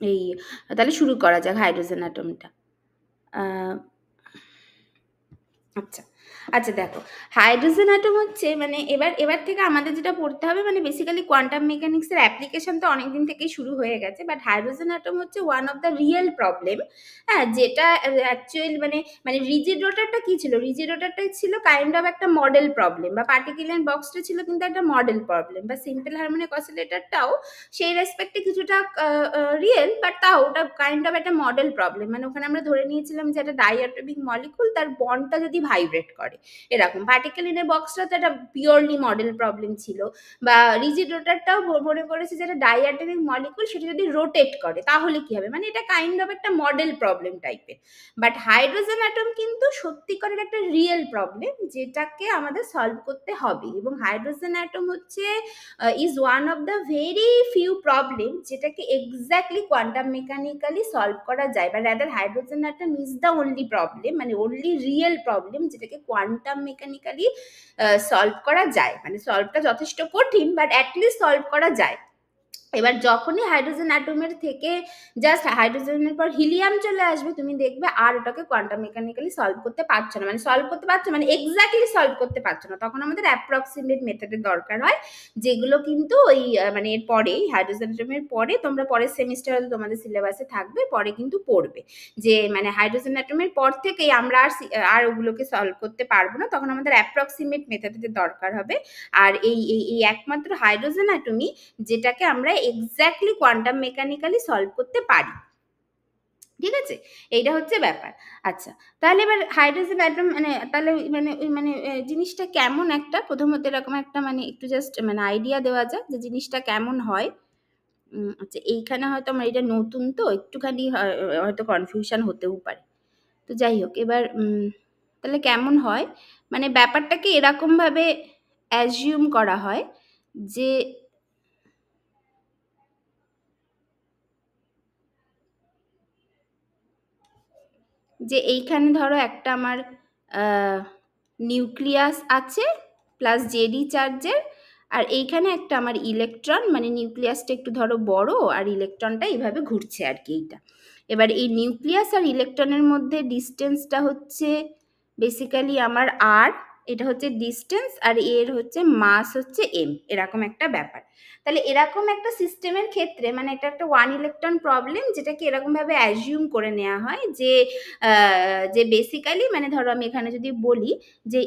এই তাহলে শুরু করা যাক হাইড্রোজেন অ্যাটমটা। আচ্ছা, আচ্ছা দেখো, হাইড্রোজেন অ্যাটম হচ্ছে মানে এবার থেকে আমাদের যেটা পড়তে হবে মানে বেসিক্যালি কোয়ান্টাম মেকানিক্সের অ্যাপ্লিকেশন তো অনেকদিন থেকেই শুরু হয়ে গেছে, বাট হাইড্রোজেন অ্যাটম হচ্ছে one of the real problem. হ্যাঁ, যেটা অ্যাকচুয়ালি মানে রিজিড রোটারটা কি ছিল, রিজিড রোটারটা ছিল কাইন্ড অফ একটা মডেল প্রবলেম, বা পার্টিকুলার বক্সটা ছিল কিন্তু একটা মডেল প্রবলেম, বা সিম্পল হারমোনিক অসিলেটরটাও সেই রেসপেক্টে কিছুটা রিয়েল, বাট তাও ওটা কাইন্ড অফ একটা মডেল প্রবলেম। মানে ওখানে আমরা ধরে নিয়েছিলাম যে একটা ডাইঅ্যাটমিক মলিকুল তার বন্ডটা যদি ভাইব্রেট করে এরকম। পার্টিকেলিনের বক্সটা তো একটা পিওরলি মডেল প্রবলেম ছিল, বা রিজিড রোটারটাও মনে করেছে যে একটা ডাইঅ্যাটমিক মলিকুল সেটা যদি রোটেট করে তাহলে কি হবে, মানে এটা কাইন্ড অফ একটা মডেল প্রবলেম টাইপের। বাট হাইড্রোজেন অ্যাটম কিন্তু সত্যিকারের একটা রিয়েল প্রবলেম যেটাকে আমাদের সলভ করতে হবে, এবং হাইড্রোজেন অ্যাটম হচ্ছে is one of the very few problem যেটাকে এক্স্যাক্টলি কোয়ান্টাম মেকানিক্যালি সলভ করা যায়, বা rather hydrogen atom is the only problem, মানে অনলি রিয়েল প্রবলেম যেটাকে কোয়ান্টাম মেকানিক্যালি সলভ করা যায়। মানে সলভটা যথেষ্ট কঠিন, বাট অ্যাটলিস্ট সলভ করা যায়। এবার যখনই হাইড্রোজেন অ্যাটমের থেকে জাস্ট হাইড্রোজেনের পর হিলিয়াম চলে আসবে, তুমি দেখবে আর ওটাকে কোয়ান্টাম মেকানিক্যালি সলভ করতে পারছো না, মানে সলভ করতে পারছো মানে এক্স্যাক্টলি সলভ করতে পারছো না, তখন আমাদের অ্যাপ্রক্সিমেট মেথডের দরকার হয়, যেগুলো কিন্তু ওই মানে এর পরে হাইড্রোজেন অ্যাটমের পরে তোমরা পরের সেমিস্টারে তোমাদের সিলেবাসে থাকবে, পরে কিন্তু পড়বে যে মানে হাইড্রোজেন অ্যাটমের পর থেকেই আমরা আর ওগুলোকে সলভ করতে পারবো না, তখন আমাদের অ্যাপ্রক্সিমেট মেথডের দরকার হবে। আর এই একমাত্র হাইড্রোজেন অ্যাটমই যেটাকে আমরা এক্স্যাক্টলি কোয়ান্টাম মেকানিক্যালি সলভ করতে পারি। ঠিক আছে, এইটা হচ্ছে ব্যাপার। আচ্ছা, তাহলে এবার হাইড্রোজেন অ্যাটম মানে তাহলে মানে ওই মানে জিনিসটা কেমন একটা, প্রথমত এরকম একটা মানে একটু জাস্ট মানে আইডিয়া দেওয়া যাক যে জিনিসটা কেমন হয়। আচ্ছা, এইখানে হয়তো আমার এটা নতুন তো একটুখানি হয়তো কনফিউশন হতেও পারে। তো যাই হোক, এবার তাহলে কেমন হয়, মানে ব্যাপারটাকে এরকমভাবে অ্যাজিউম করা হয় যে এইখানে ধরো একটা আমার নিউক্লিয়াস আছে প্লাস জেডি চার্জের, আর এইখানে একটা আমার ইলেকট্রন, মানে নিউক্লিয়াসটা একটু ধরো বড় আর ইলেকট্রনটা এইভাবে ঘুরছে আর কি এইটা। এবার এই নিউক্লিয়াস আর ইলেকট্রনের মধ্যে ডিস্টেন্সটা হচ্ছে বেসিক্যালি আমার আর, এটা হচ্ছে ডিস্টেন্স, আর এর হচ্ছে মাস হচ্ছে এম, এরকম একটা ব্যাপার। তাহলে এরকম একটা সিস্টেমের ক্ষেত্রে মানে এটা একটা ওয়ান ইলেকট্রন প্রবলেম, যেটাকে এরকমভাবে অ্যাজিউম করে নেওয়া হয় যে বেসিক্যালি মানে ধরো আমি এখানে যদি বলি যে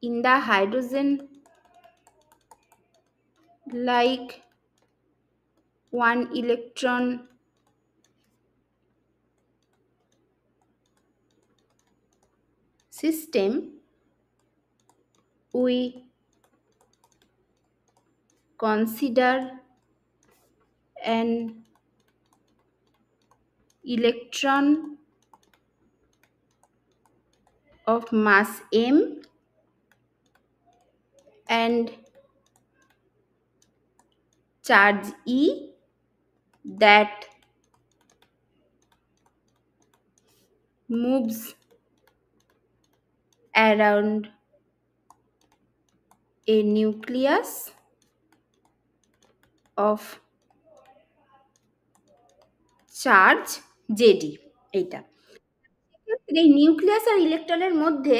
in the hydrogen like one electron system we consider an electron of mass m and charge e that moves around a nucleus of charge JD। এইটা এই নিউক্লিয়াস আর ইলেকট্রনের মধ্যে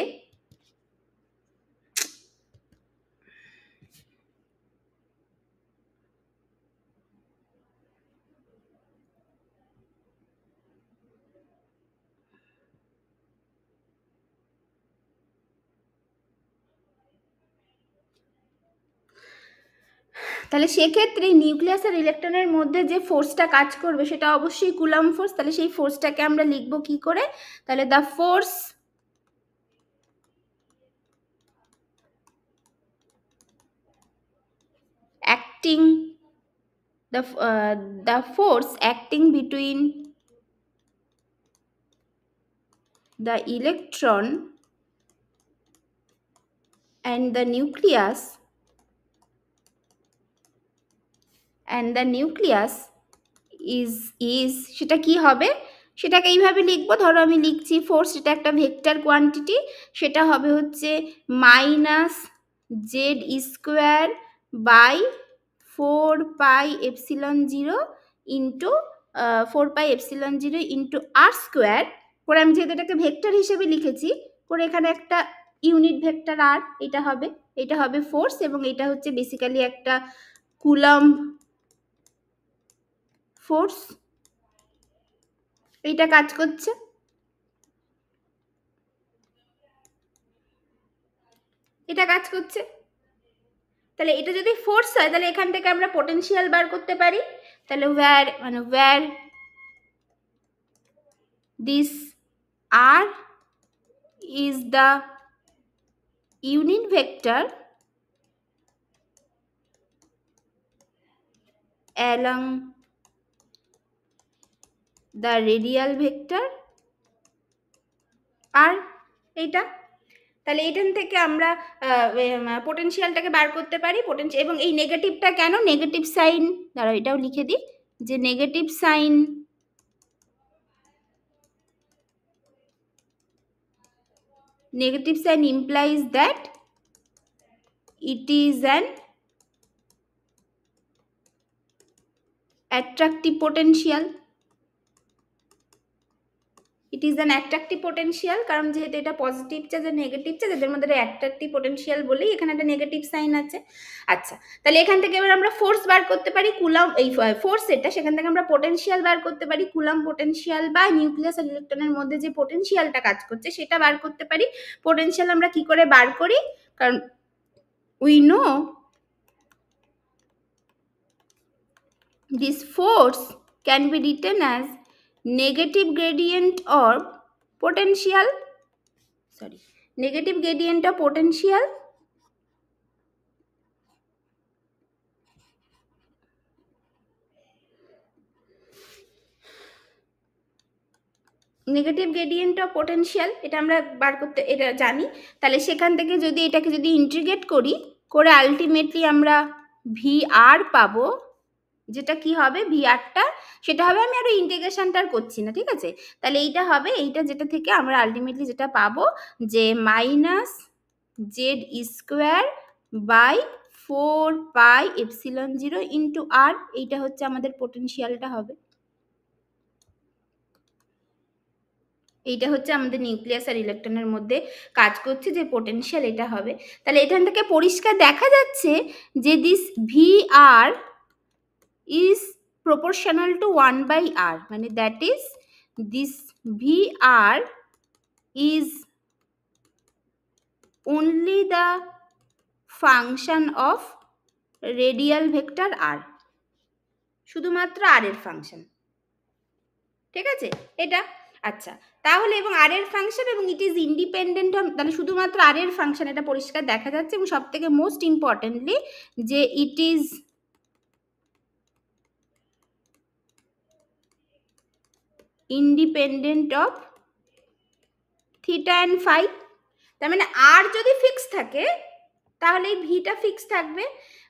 তাহলে সেক্ষেত্রে নিউক্লিয়াস আর ইলেকট্রনের মধ্যে যে ফোর্সটা কাজ করবে সেটা অবশ্যই কুলাম ফোর্স। তাহলে সেই ফোর্সটাকে আমরা লিখবো কি করে, তাহলে the force acting the force acting between the electron and the nucleus is সেটা কি হবে, সেটাকে এইভাবে লিখবো। ধরো আমি লিখছি ফোর্স, এটা একটা ভেক্টর কোয়ান্টিটি, সেটা হবে হচ্ছে minus Z square by 4πε0 into 4πε0 into R square করে আমি যেহেতু এটাকে ভেক্টর হিসেবে লিখেছি করে এখানে একটা ইউনিট ভেক্টর আর এটা হবে ফোর্স এবং এটা হচ্ছে বেসিক্যালি একটা কুলম্ব ফোর্স। এইটা কাজ করছে, এটা কাজ করছে। তাহলে এটা যদি ফোর্স হয় তাহলে এখান থেকে আমরা পোটেনশিয়াল বার করতে পারি। তাহলে where this r is the unit vector along the radial vector আর এইটা, তাহলে এখান থেকে আমরা পোটেনশিয়ালটাকে বার করতে পারি। পোটেনশিয়াল এবং এই নেগেটিভটা কেন, নেগেটিভ সাইন, দাঁড়াও এটাও লিখে দিই যে negative sign implies that it is an attractive potential. It is an attractive potential, কারণ যেহেতু এটা পজিটিভ চার্জ আর নেগেটিভ চার্জ এদের মধ্যে অ্যাট্রাকটিভ পোটেনশিয়াল বলেই এখানে একটা নেগেটিভ সাইন আছে। আচ্ছা, তাহলে এখান থেকে এবার আমরা ফোর্স বার করতে পারি কুলাম্ব, এই ফোর্স এটা, সেখান থেকে আমরা পোটেনশিয়াল বার করতে পারি কুলাম্ব পোটেনশিয়াল বা নিউক্লিয়াস আর ইলেকট্রনের মধ্যে যে পোটেনশিয়ালটা কাজ করছে সেটা বার করতে পারি। পোটেনশিয়াল আমরা কি করে বার করি, কারণ we know this force can be written as negative gradient of potential, negative gradient of potential negative gradient of potential, এটা আমরা বার করতে এটা জানি। তাহলে সেখান থেকে যদি এটাকে যদি ইন্টিগ্রেট করি করে আলটিমেটলি আমরা ভি আর পাবো, যেটা কি হবে ভি আরটা সেটা হবে, আমি আরো ইন্টিগ্রেশনটা আর করছি না, ঠিক আছে। তাহলে এইটা হবে, এইটা যেটা থেকে আমরা আলটিমেটলি যেটা পাবো যে minus Z square by 4πε0 into আর, এইটা হচ্ছে আমাদের পোটেনশিয়ালটা হবে। এইটা হচ্ছে আমাদের নিউক্লিয়াস আর ইলেকট্রনের মধ্যে কাজ করছে যে পোটেনশিয়াল, এটা হবে। তাহলে এখান থেকে পরিষ্কার দেখা যাচ্ছে যে this V R is proportional to 1/r, মানে that is this V R is only the function of radial vector r, শুধুমাত্র আর এর ফাংশন, ঠিক আছে এটা। আচ্ছা, তাহলে এবং আর এর ফাংশন এবং ইট ইজ ইন্ডিপেন্ডেন্ট অফ, তাহলে শুধুমাত্র আর এর ফাংশন এটা পরিষ্কার দেখা যাচ্ছে। এবং সব থেকে মোস্ট ইম্পর্টেন্টলি যে it is independent of theta and phi. তার মানে আর যদি ফিক্স থাকে তাহলে এই ভিটা ফিক্স থাকবে,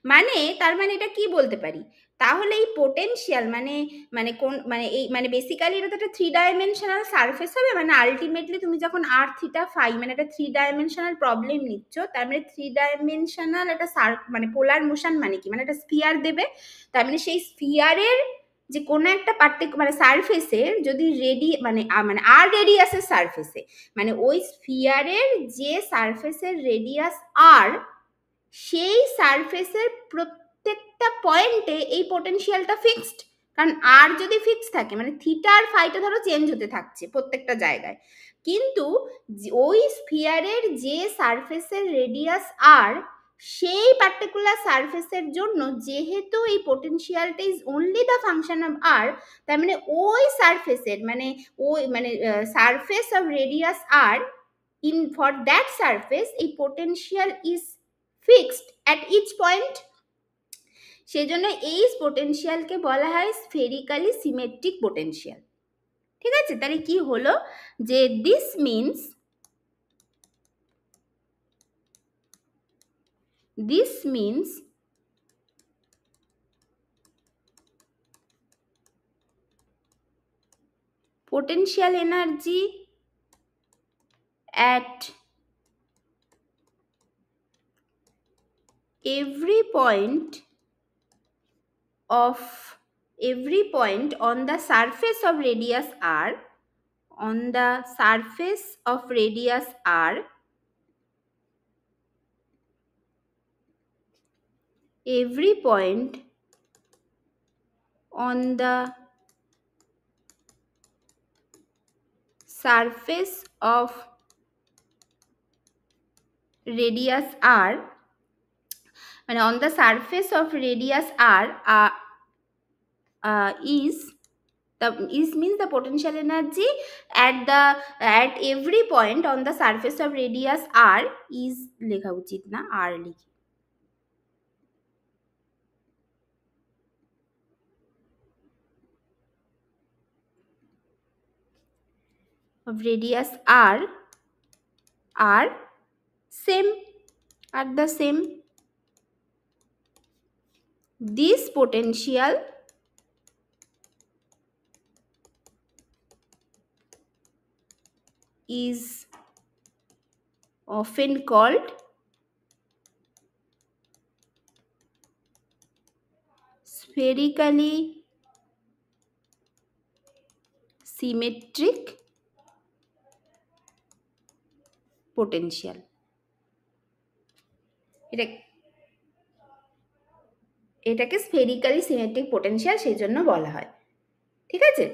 মানে তার মানে এটা কি বলতে পারি, তাহলে এই পোটেনশিয়াল মানে মানে কোন মানে এই মানে বেসিক্যালি এটা তো একটা 3 ডাইমেনশনাল সারফেস হবে, মানে আলটিমেটলি তুমি যখন আর থিটা ফাই মানে একটা 3 ডাইমেনশনাল প্রবলেম নিচ্ছ, তার মানে 3 ডাইমেনশনাল একটা মানে পোলার মোশন মানে কি, মানে একটা স্ফিয়ার দেবে। তার মানে সেই স্ফিয়ারের যে কোনো একটা মানে সারফেসের যদি মানে আর রেডিয়াসের সারফেসে, মানে ওই স্ফিয়ারের যে সারফেসের রেডিয়াস আর, সেই সারফেসের প্রত্যেকটা পয়েন্টে এই পোটেনশিয়ালটা ফিক্সড। কারণ আর যদি ফিক্স থাকে মানে থিটা আর ফাইটা ধরো চেঞ্জ হতে থাকছে প্রত্যেকটা জায়গায়, কিন্তু ওই স্ফিয়ারের যে সারফেসের রেডিয়াস আর, সেই পার্টিকুলার সারফেসের জন্য যেহেতু এই পোটেনশিয়ালটা is only the function of R, তার মানে ওই সারফেসের মানে ওই মানে surface of radius R, in for that surface a potential is fixed at each point, সেজন্য এই পোটেনশিয়ালকে বলা হয় স্ফেরিক্যালি সিমেট্রিক পোটেনশিয়াল, ঠিক আছে। তাহলে কি হলো যে this means potential energy at every point on the surface of radius r, on the surface of radius r, every point on the surface of radius r, and on the surface of radius r is means the potential energy at every point on the surface of radius r is লেখা উচিত না, r লিখি, of radius r are same, are the same. This potential is often called spherically symmetric potential. এটাকে স্ফেরিক্যালি symmetric potential সেই জন্য বলা হয়, ঠিক আছে,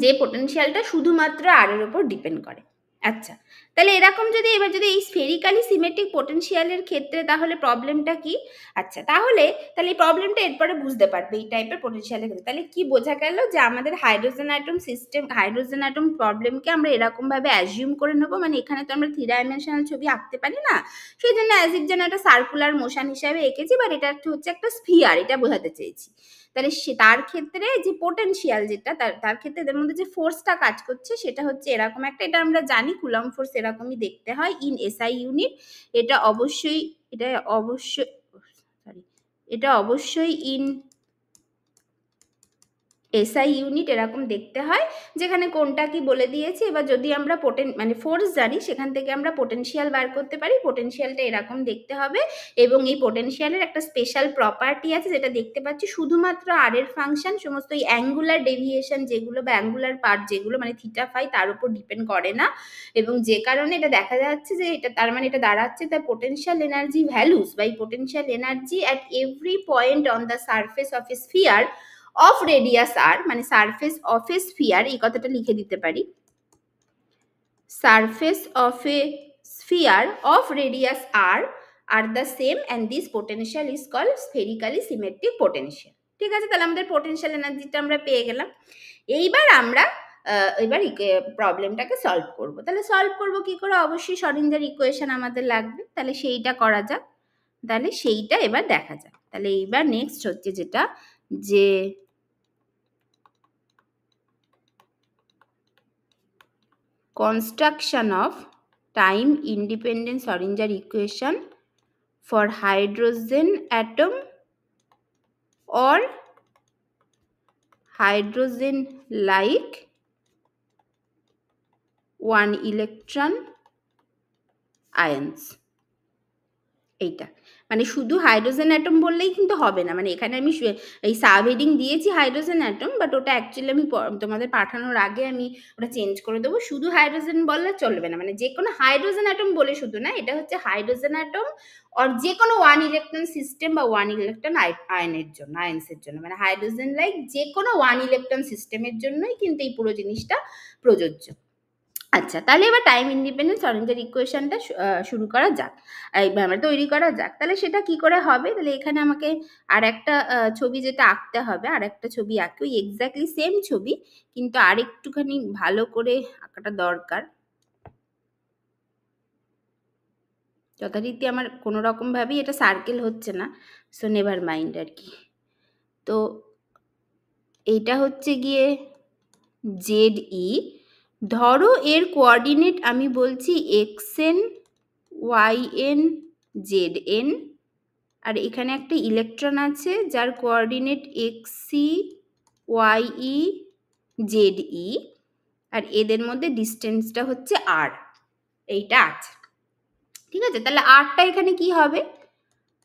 যে পোটেনশিয়ালটা শুধুমাত্র আর এর উপর ডিপেন্ড করে। আচ্ছা, তাহলে এরকম যদি এবার যদি এই স্ফেরিক্যালি সিমেট্রিক পোটেনশিয়ালের ক্ষেত্রে তাহলে প্রবলেমটা কি? আচ্ছা, তাহলে এই প্রবলেমটা এরপরে বুঝতে পারবে এই টাইপের পোটেনশিয়ালের ক্ষেত্রে। তাহলে কি বোঝা গেল যে আমাদের hydrogen atom system, hydrogen atom প্রবলেমকে আমরা এরকমভাবে অ্যাজিউম করে নেবো, মানে এখানে তো আমরা 3 ডাইমেনশনাল ছবি আঁকতে পারি না, সেই জন্য অ্যাজ ইফ যেন একটা সার্কুলার মোশন হিসাবে এঁকেছি, বাট এটা হচ্ছে একটা স্ফিয়ার, এটা বোঝাতে চেয়েছি। তাহলে তার ক্ষেত্রে যে পোটেনশিয়াল যেটা তার ক্ষেত্রে এদের মধ্যে যে ফোর্সটা কাজ করছে সেটা হচ্ছে এরকম একটা, এটা আমরা জানি কুলম্ব ফোর্স এরকমই দেখতে হয় ইন এসআই ইউনিট। এটা অবশ্যই ইন এসআই ইউনিট এরকম দেখতে হয়, যেখানে কোনটা কি বলে দিয়েছি। এবার যদি আমরা মানে ফোর্স জানি, সেখান থেকে আমরা পোটেনশিয়াল বার করতে পারি। পোটেনশিয়ালটা এরকম দেখতে হবে, এবং এই পোটেনশিয়ালের একটা স্পেশাল প্রপার্টি আছে যেটা দেখতে পাচ্ছি শুধুমাত্র আর এর ফাংশন, সমস্ত এই অ্যাঙ্গুলার ডেভিয়েশন যেগুলো বা অ্যাঙ্গুলার পার্ট যেগুলো মানে থিটা ফাই তার উপর ডিপেন্ড করে না, এবং যে কারণে এটা দেখা যাচ্ছে যে এটা তার মানে এটা দাঁড়াচ্ছে the potential energy values by potential energy at every point on the surface of a sphere of radius R, মানে সারফেস অফ এ স্ফিয়ার, এই কথাটা লিখে দিতে পারি, surface of a sphere of radius R আর the same and this potential is called spherically symmetric potential. ঠিক আছে, তাহলে আমাদের পোটেনশিয়াল এনার্জিটা আমরা পেয়ে গেলাম। এইবার আমরা প্রবলেমটাকে সলভ করব। তাহলে সলভ করব কি করে? অবশ্যই শরোডিঞ্জার ইকুয়েশন আমাদের লাগবে, তাহলে সেইটা করা যাক। তাহলে সেইটা এবার দেখা যাক। তাহলে এইবার নেক্সট হচ্ছে যেটা, যে construction of time independent Schrodinger equation for hydrogen atom or hydrogen like one electron ions। এইটা মানে শুধু হাইড্রোজেন অ্যাটম বললেই কিন্তু হবে না, মানে এখানে আমি এই সাবহেডিং দিয়েছি হাইড্রোজেন অ্যাটম, বাট ওটা অ্যাকচুয়ালি আমি তোমাদের পাঠানোর আগে আমি ওটা চেঞ্জ করে দেবো। শুধু হাইড্রোজেন বললে চলবে না, মানে যে কোনো হাইড্রোজেন অ্যাটম বলে শুধু না, এটা হচ্ছে হাইড্রোজেন অ্যাটম আর যে কোনো ওয়ান ইলেকট্রন সিস্টেম বা ওয়ান ইলেকট্রন আয়ন্সের জন্য, মানে হাইড্রোজেন লাইক যে কোনো ওয়ান ইলেকট্রন সিস্টেমের জন্যই কিন্তু এই পুরো জিনিসটা প্রযোজ্য। আচ্ছা, তাহলে এবার টাইম ইন্ডিপেন্ডেন্ট শরোডিঞ্জার ইকুয়েশনটা শুরু করা যাক, আমরা তৈরি করা যাক। তাহলে সেটা কি করে হবে? তাহলে এখানে আমাকে আর একটা ছবি যেটা আঁকতে হবে, আর একটা ছবি আঁকি, ওই এক্স্যাক্টলি সেম ছবি কিন্তু আর একটুখানি ভালো করে আঁকাটা দরকার। যথারীতি আমার কোনো রকমভাবেই এটা সার্কেল হচ্ছে না, সো নেভার মাইন্ড আর কি। তো এইটা হচ্ছে গিয়ে ZE, ধরো এর কোঅর্ডিনেট আমি বলছি XN YN ZN, আর এখানে একটা ইলেকট্রন আছে যার কোঅর্ডিনেট XC YE ZE, আর এদের মধ্যে ডিস্টেন্সটা হচ্ছে R, এইটা আছে। ঠিক আছে, তাহলে আরটা এখানে কি হবে?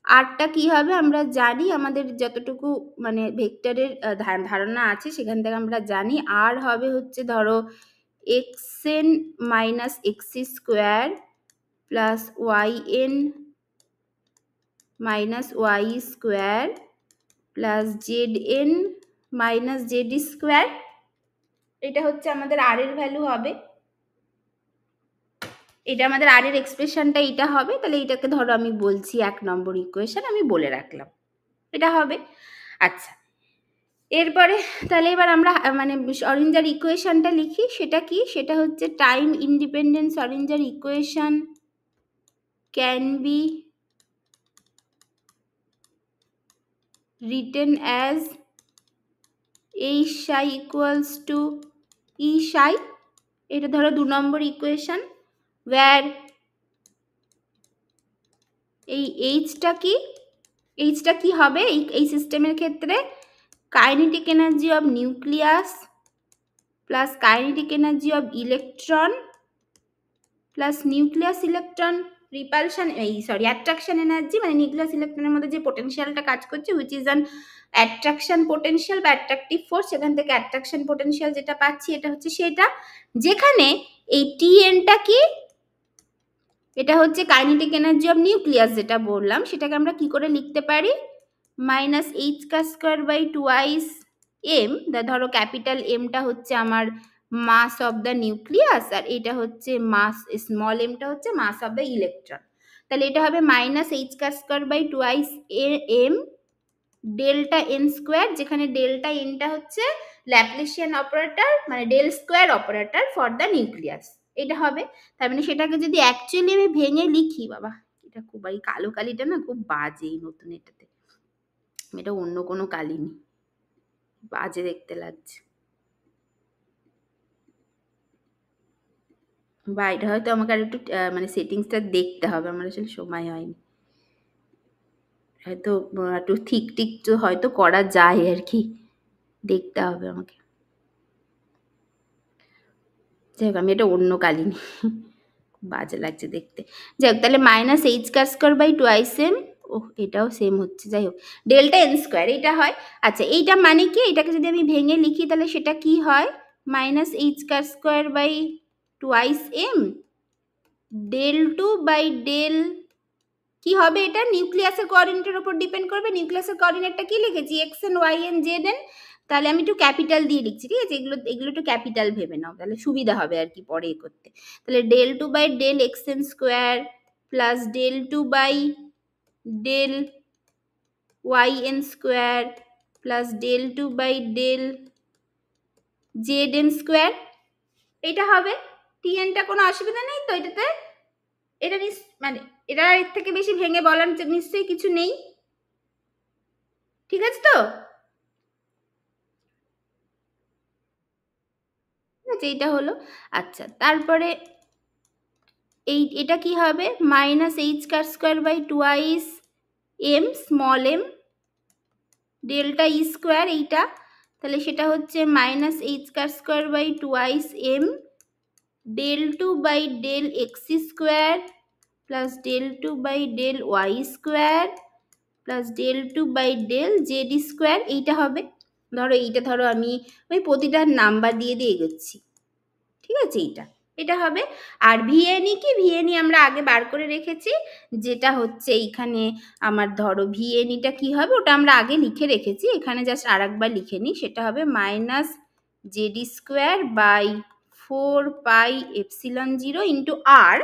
আরটা কি হবে আমরা জানি, আমাদের যতটুকু মানে ভেক্টরের ধারণা আছে সেখান থেকে আমরা জানি আর হবে হচ্ছে ধরো xn minus X square plus yn minus Y square plus zn minus Z square. এটা হচ্ছে আমাদের আর এর ভ্যালু হবে, এটা আমাদের আর এর এক্সপ্রেশনটা এটা হবে। তাহলে এটাকে ধরো আমি বলছি 1 নম্বর ইকুয়েশন, আমি বলে রাখলাম এটা হবে। আচ্ছা, এরপরে তাহলে এবার আমরা মানে অরিঞ্জার ইকুয়েশনটা লিখি। সেটা কি? সেটা হচ্ছে time independent Schrodinger equation can be written as a psi equals to e psi। এটা ধরো 2 নম্বর ইকুয়েশন, where এই এইচটা কি হবে এই সিস্টেমের ক্ষেত্রে? Kinetic energy of nucleus plus kinetic energy of electron plus nucleus electron repulsion attraction energy, মানে nucleus ইলেকট্রনের মধ্যে যে পোটেনশিয়ালটা কাজ করছে which is an attraction potential বা অ্যাট্রাকটিভ ফোর্স, সেখান থেকে অ্যাট্রাকশন পোটেনশিয়াল যেটা পাচ্ছি এটা হচ্ছে সেটা, যেখানে এই টিএনটা কি? এটা হচ্ছে কাইনেটিক এনার্জি অফ নিউক্লিয়াস যেটা বললাম, সেটাকে আমরা কি করে লিখতে পারি? Minus H square by twice M. ধরো ক্যাপিটাল এমটা হচ্ছে আমার মাস অফ দ্য নিউক্লিয়াস আর এটা হচ্ছে মাস, স্মল এমটা হচ্ছে মাস অফ দ্য ইলেকট্রন। তাহলে এটা হবে minus H square by twice M delta N square, যেখানে ডেল্টা এনটা হচ্ছে ল্যাপ্লেসিয়ান অপারেটর, মানে del square operator for the nucleus. এটা হবে। তার মানে সেটাকে যদি অ্যাকচুয়ালি আমি ভেঙে লিখি, বাবা এটা খুব, এই কালো কালিটা না খুব বাজে এই নতুন এটাতে, এটা অন্য কোনো কালি নেই, বাজে দেখতে লাগছে। বা এটা হয়তো আমাকে আর একটু মানে সেটিংসটা দেখতে হবে, আমার আসলে সময় হয়নি, হয়তো একটু ঠিক তো হয়তো করা যায় আর কি, দেখতে হবে আমাকে। যাই হোক, আমি এটা অন্য কালি নিই, বাজে লাগছে দেখতে। যাই হোক, তাহলে minus H square by twice M, ও এটাও সেম হচ্ছে, যাই হোক ডেল্টা এন স্কোয়ার এটা হয়। আচ্ছা, এইটা মানে কি? এটাকে যদি আমি ভেঙে লিখি তাহলে সেটা কি হয়? Minus H square by twice M del two by del, কি হবে এটা? নিউক্লিয়াসের কোঅর্ডিনেটের উপর ডিপেন্ড করবে। নিউক্লিয়াসের কোঅর্ডিনেটটা কি লিখেছি? X N Y N Z N. তাহলে আমি একটু ক্যাপিটাল দিয়ে লিখছি, ঠিক আছে? এগুলো একটু ক্যাপিটাল ভেবে নাও, তাহলে সুবিধা হবে আর কি পরে এ করতে। তাহলে del two by del X N square plus del two by del Y N square plus del two by del Z N square, এটা হবে। টিএনটা কোনো অসুবিধা নেই তো এটাতে? এটা মানে এটা এর থেকে বেশি ভেঙে বলার নিশ্চয়ই কিছু নেই, ঠিক আছে তো? ঠিক আছে, এইটা হলো। আচ্ছা, তারপরে এটা কি হবে? Minus H square by twice M small M delta E square, এইটা তাহলে সেটা হচ্ছে minus H square by twice M del two by del X square plus del two by del Y square plus del two by del Z square, এইটা হবে। ধরো আমি ওই প্রতিটা নাম্বার দিয়ে দিয়ে এগোচ্ছি, ঠিক আছে? এটা হবে। আর ভিএনই কি? ভিএনই আমরা আগে বার করে রেখেছি, যেটা হচ্ছে এইখানে আমার ধরো ভিএনইটা কি হবে ওটা আমরা আগে লিখে রেখেছি, এখানে জাস্ট আর একবার লিখে নিই। সেটা হবে minus Z square by 4πε0 into R,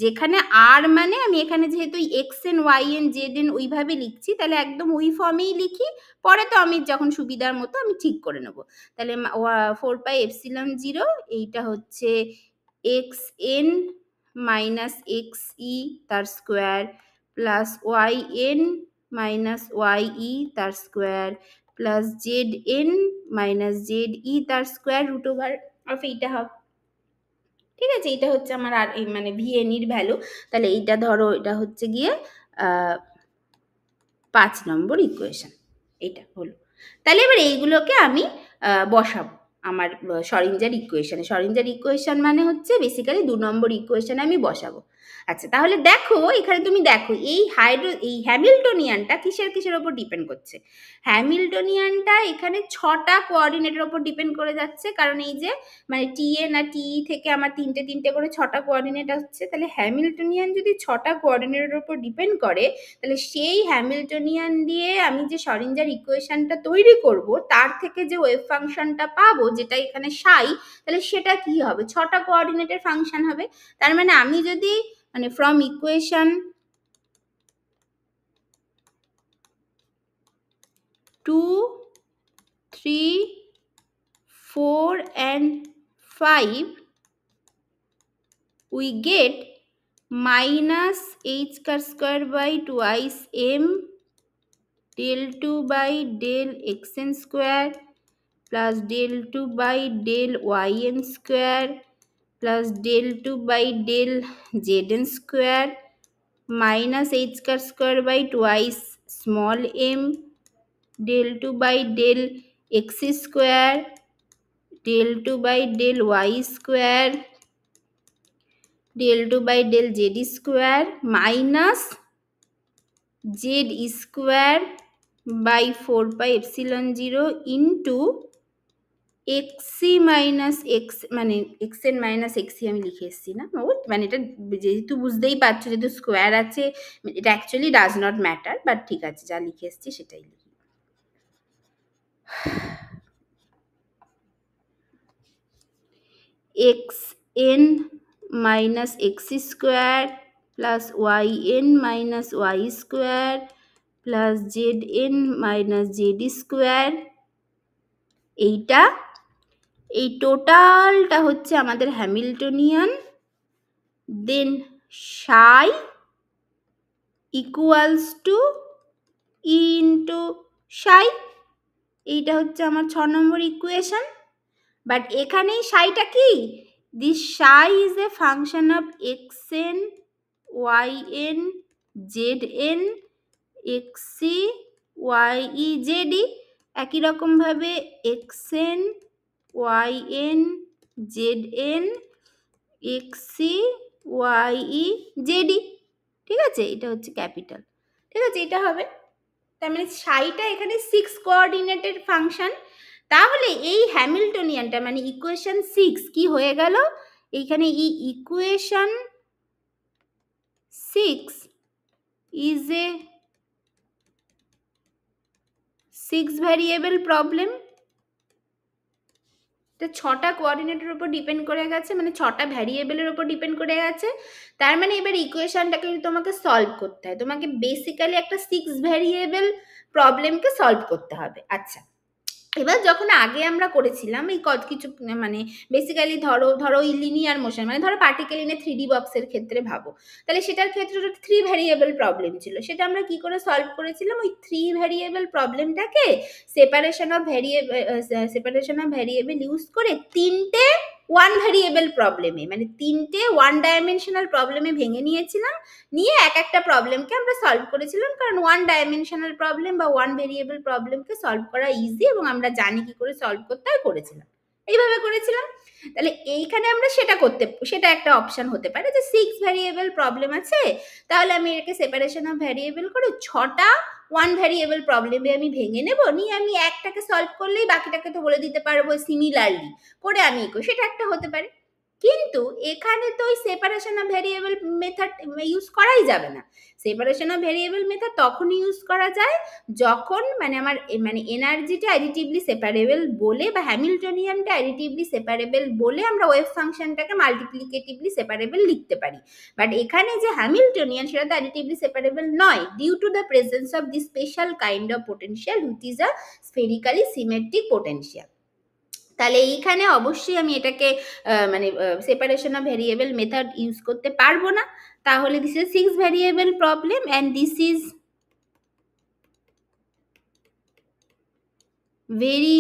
যেখানে আর মানে আমি এখানে যেহেতু X N Y N Z N ওইভাবে লিখছি, তাহলে একদম ওই ফর্মেই লিখি, পরে তো আমি যখন সুবিধার মতো আমি ঠিক করে নেব। তাহলে 4πε0 এইটা হচ্ছে X N minus X E তার square plus Y N minus Y E তার square plus Z N minus Z E তার স্কোয়ার রুট ওভার অফ এইটা হবে, ঠিক আছে? এটা হচ্ছে আমার আর মানে ভিএনইর ভ্যালু। তাহলে এইটা ধরো এটা হচ্ছে গিয়ে 5 নম্বর ইকুয়েশন, এটা হলো। তাহলে এবার এইগুলোকে আমি বসাবো, আমার শরিঞ্জার ইকুয়েশনে। শরিঞ্জার ইকুয়েশন মানে হচ্ছে বেসিক্যালি ২ নম্বর ইকুয়েশনে আমি বসাবো। আচ্ছা, তাহলে দেখো এখানে তুমি দেখো এই হ্যামিল্টনিয়ানটা কিসের উপর ডিপেন্ড করছে? হ্যামিল্টনিয়ানটা এখানে ৬টা কোঅর্ডিনেটের উপর ডিপেন্ড করে যাচ্ছে, কারণ এই যে মানে টিএ না টিই থেকে আমার তিনটে করে ৬টা কোঅর্ডিনেট আসছে। তাহলে হ্যামিল্টনিয়ান যদি ৬টা কোঅর্ডিনেটের উপর ডিপেন্ড করে, তাহলে সেই হ্যামিল্টনিয়ান দিয়ে আমি যে শরিঞ্জার ইকুয়েশনটা তৈরি করব, তার থেকে যে ওয়েভ ফাংশনটা পাবো, যেটা এখানে সাই, তাহলে সেটা কি হবে? ৬টা কোঅর্ডিনেটের ফাংশন হবে। তার মানে আমি যদি মানে from equation 2, 3, 4 and 5 we get minus h square by twice m del 2 by del xn square plus del 2 by del yn square plus del 2 by del zn square minus h square by twice small m del 2 by del x square del 2 by del y square del 2 by del z square minus z square by 4 pi epsilon 0 into xc minus x মানে xn minus xc আমি লিখে এসেছি না, মানে এটা যেহেতু বুঝতেই পারছো যেহেতু স্কোয়ার আছে, এটা actually does not matter, but ঠিক আছে, যা লিখে এসেছি সেটাই লিখি। xn minus x square plus yn minus y square plus zn minus z square, এইটা এই টোটালটা হচ্ছে আমাদের Hamiltonian. Then Sai equals to E into সাই, এইটা হচ্ছে আমার ৬ নম্বর ইকুয়েশন। বাট এখানেই সাইটা কি? This Sai is a function of xn, yn, zn, xc, ye, zd। একই রকমভাবে xn, yn, zn, xc, ye, zd। ঠিক আছে, এটা হচ্ছে ক্যাপিটাল। ঠিক আছে, এটা হবে। তার মানে সাইটা এখানে 6 কোঅর্ডিনেটেড ফাংশন। তাহলে এই হ্যামিল্টনিয়ানটা মানে ইকুয়েশন 6 কি হয়ে গেল? এইখানে এই equation 6 is a 6 variable problem. এটা 6টা কোঅর্ডিনেটের উপর ডিপেন্ড করে গেছে, মানে 6টা ভ্যারিয়েবলের উপর ডিপেন্ড করে গেছে। তার মানে এবার ইকুয়েশনটাকে তোমাকে সলভ করতে হয়, তোমাকে বেসিক্যালি একটা 6 ভ্যারিয়েবল প্রবলেমকে সলভ করতে হবে। আচ্ছা, এবার যখন আগে আমরা করেছিলাম এই কিছু মানে বেসিক্যালি ধরো এই লিনিয়ার মোশন, মানে ধরো পার্টিকেল ইন এ 3D বক্সের ক্ষেত্রে ভাবো, তাহলে সেটার ক্ষেত্রে 3 ভ্যারিয়েবল প্রবলেম ছিল। সেটা আমরা কি করে সলভ করেছিলাম? ওই 3 ভ্যারিয়েবল প্রবলেমটাকে সেপারেশন অফ ভ্যারিয়েবল ইউজ করে 3টে 1 ভ্যারিয়েবল প্রবলেমে, মানে 3টে 1 ডাইমেনশনাল প্রবলেমে ভেঙে নিয়েছিলাম, নিয়ে একটা প্রবলেমকে আমরা সলভ করেছিলাম। কারণ 1 ডাইমেনশনাল প্রবলেম বা 1 ভেরিয়েবল প্রবলেমকে সলভ করা ইজি, এবং আমরা জানি কি করে সলভ করতে হয়, করেছিলাম এইভাবে করেছিলাম। তাহলে এইখানে আমরা সেটা একটা অপশন হতে পারে যে 6 ভ্যারিয়েবল প্রবলেম আছে, তাহলে আমি এটাকে সেপারেশন অফ ভ্যারিয়েবল করে 6টা 1 ভ্যারিয়েবল প্রবলেমে আমি ভেঙে নেব, নিয়ে আমি একটাকে সলভ করলেই বাকিটাকে তো বলে দিতে পারবো সিমিলারলি করে আমি সেটা একটা হতে পারে। কিন্তু এখানে তো ওই separation of variable method use করাই যাবে না। সেপারেশন অফ ভ্যারিয়েবল মেথড তখনই ইউজ করা যায় যখন মানে আমার মানে এনার্জিটা অ্যাডিটিভলি সেপারেবল বলে বা হ্যামিল্টনিয়ানটা অ্যাডিটিভলি সেপারেবল বলে আমরা ওয়েভ ফাংশনটাকে মাল্টিপ্লিকেটিভলি সেপারেবল লিখতে পারি। বাট এখানে যে হ্যামিল্টনিয়ান সেটা তো অ্যাডিটিভলি সেপারেবল নয়, due to the presence of this special kind of potential which is a spherically symmetric potential. তাহলে এইখানে অবশ্যই আমি এটাকে মানে separation of variable method use করতে পারবো না। তাহলে this is 6 variable problem and this is very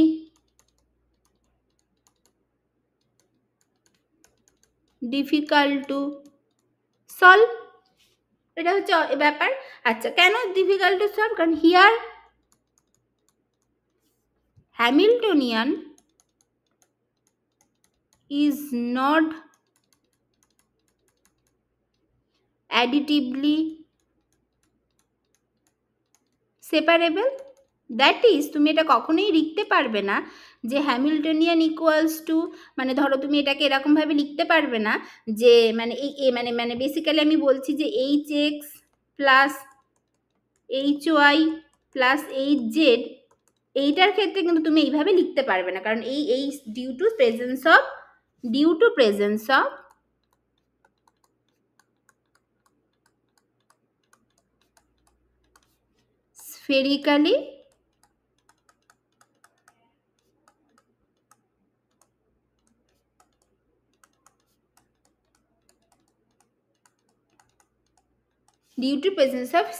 difficult to solve. এটা হচ্ছে ব্যাপার। আচ্ছা, কেন ডিফিকাল্ট টু সলভ? কারণ here Hamiltonian is not additively separable. That is তুমি এটা কখনোই লিখতে পারবে না যে হ্যামিল্টনিয়ান ইকুয়ালস টু, মানে ধরো তুমি এটাকে এরকমভাবে লিখতে পারবে না যে মানে এই মানে মানে বেসিক্যালি আমি বলছি যে H X plus H Y plus H Z, এইটার ক্ষেত্রে কিন্তু তুমি এইভাবে লিখতে পারবে না, কারণ এই due to presence of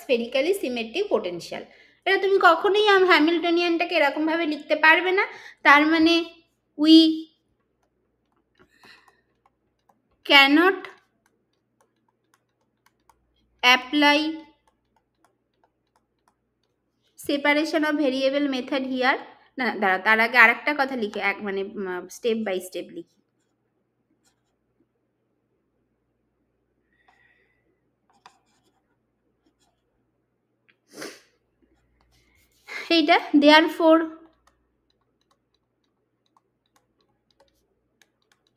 spherically symmetric potential। এটা তুমি কখনোই হ্যামিল্টনিয়ানটাকে এরকম ভাবে লিখতে পারবে না। তার মানে we cannot apply separation of variable method here। না দাঁড়া, তার আগে আরেকটা কথা লিখে মানে স্টেপ বাই স্টেপ লিখি। এইটা therefore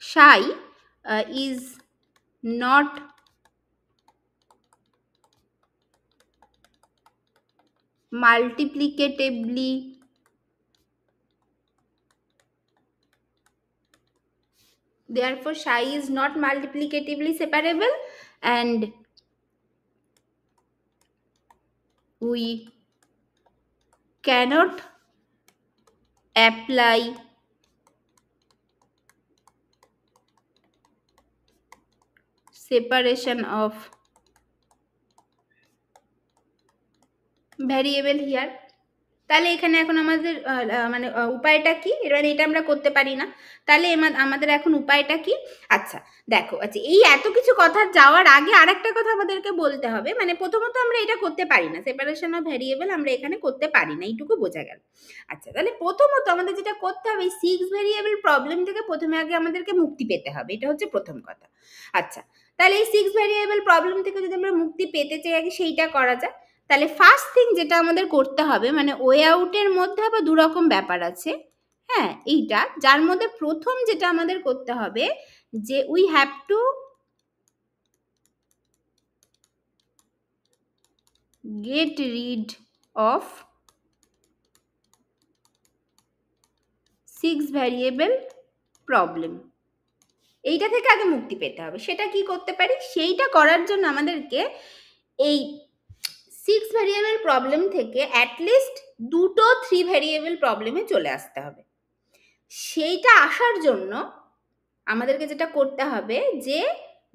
psi is not multiplicatively separable and we cannot apply separation of variable here। তাহলে এখানে এখন আমাদের মানে উপায়টা কি, এবার এটা আমরা করতে পারি না, তাহলে আমাদের এখন উপায়টা কি? আচ্ছা দেখো, আচ্ছা এই এত কিছু কথা যাওয়ার আগে আরেকটা কথা আমাদেরকে বলতে হবে, মানে প্রথমত আমরা এটা করতে পারি না, সেপারেশন অফ ভ্যারিয়েবল আমরা এখানে করতে পারি না, এইটুকু বোঝা গেল। আচ্ছা তাহলে প্রথমত আমাদের যেটা করতে হবে, 6 ভ্যারিয়েবল প্রবলেম থেকে প্রথমে আগে আমাদেরকে মুক্তি পেতে হবে, এটা হচ্ছে প্রথম কথা। আচ্ছা তাহলে এই 6 ভ্যারিয়েবল প্রবলেম থেকে যদি আমরা মুক্তি পেতে চাই, আগে সেইটা করা যায়। তাহলে ফার্স্ট থিং যেটা আমাদের করতে হবে, মানে ওয়ে আউটের মধ্যে আবার দুরকম ব্যাপার আছে, হ্যাঁ এইটা, যার মধ্যে প্রথম যেটা আমাদের করতে হবে যে we have to get rid of 6 variable problem, এইটা থেকে আগে মুক্তি পেতে হবে। সেটা কি করতে পারি, সেইটা করার জন্য আমাদেরকে এই 6 ভ্যারিয়েবল প্রবলেম থেকে অ্যাটলিস্ট দুটো 3 ভ্যারিয়েবল প্রবলেমে চলে আসতে হবে। সেইটা আসার জন্য আমাদেরকে যেটা করতে হবে যে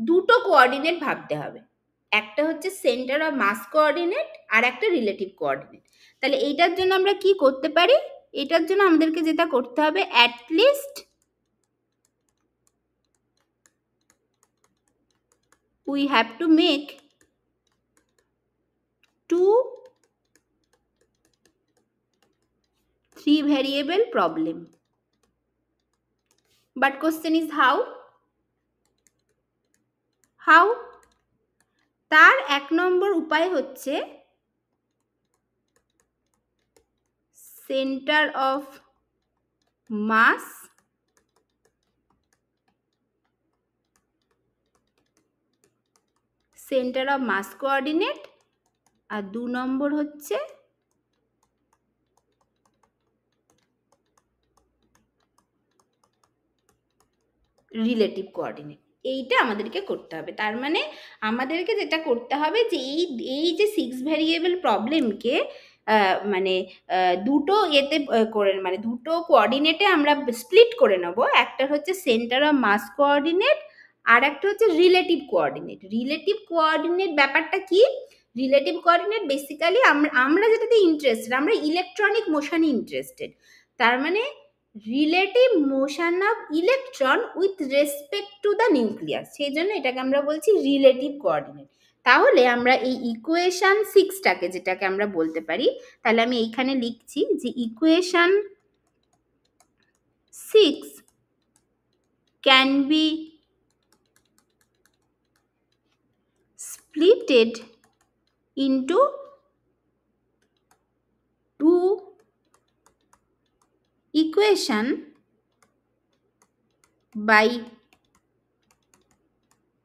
দুটো কোঅর্ডিনেট ভাবতে হবে, একটা হচ্ছে সেন্টার অফ মাস কোঅর্ডিনেট আর একটা রিলেটিভ কোঅর্ডিনেট। তাহলে এইটার জন্য আমরা কি করতে পারি, এটার জন্য আমাদেরকে যেটা করতে হবে, at least we have to make 2 3 variable problem, but question is how তার এক নম্বর উপায় হচ্ছে সেন্টার অফ মাস কোঅর্ডিনেট, আর 2 নম্বর হচ্ছে রিলেটিভ কোঅর্ডিনেট। এইটা আমাদেরকে করতে হবে। তার মানে আমাদেরকে যেটা করতে হবে যে এই যে 6 ভ্যারিয়েবল প্রবলেমকে মানে দুটো এতে করে, মানে দুটো কোঅর্ডিনেটে আমরা স্প্লিট করে নেব। একটা হচ্ছে সেন্টার অফ মাস কোঅর্ডিনেট আর একটা হচ্ছে রিলেটিভ কোঅর্ডিনেট। রিলেটিভ কোঅর্ডিনেট ব্যাপারটা কি, রিলেটিভ কোঅর্ডিনেট বেসিক্যালি আমরা যেটাতে ইন্টারেস্টেড, আমরা ইলেকট্রনিক মোশনে ইন্টারেস্টেড। তার মানে relative motion of electron with respect to the nucleus, সেই জন্য এটাকে আমরা বলছি রিলেটিভ কোঅর্ডিনেট। তাহলে আমরা এই ইকুয়েশন 6টাকে যেটাকে আমরা বলতে পারি, তাহলে আমি এইখানে লিখছি যে equation 6 can be splitted into two equation by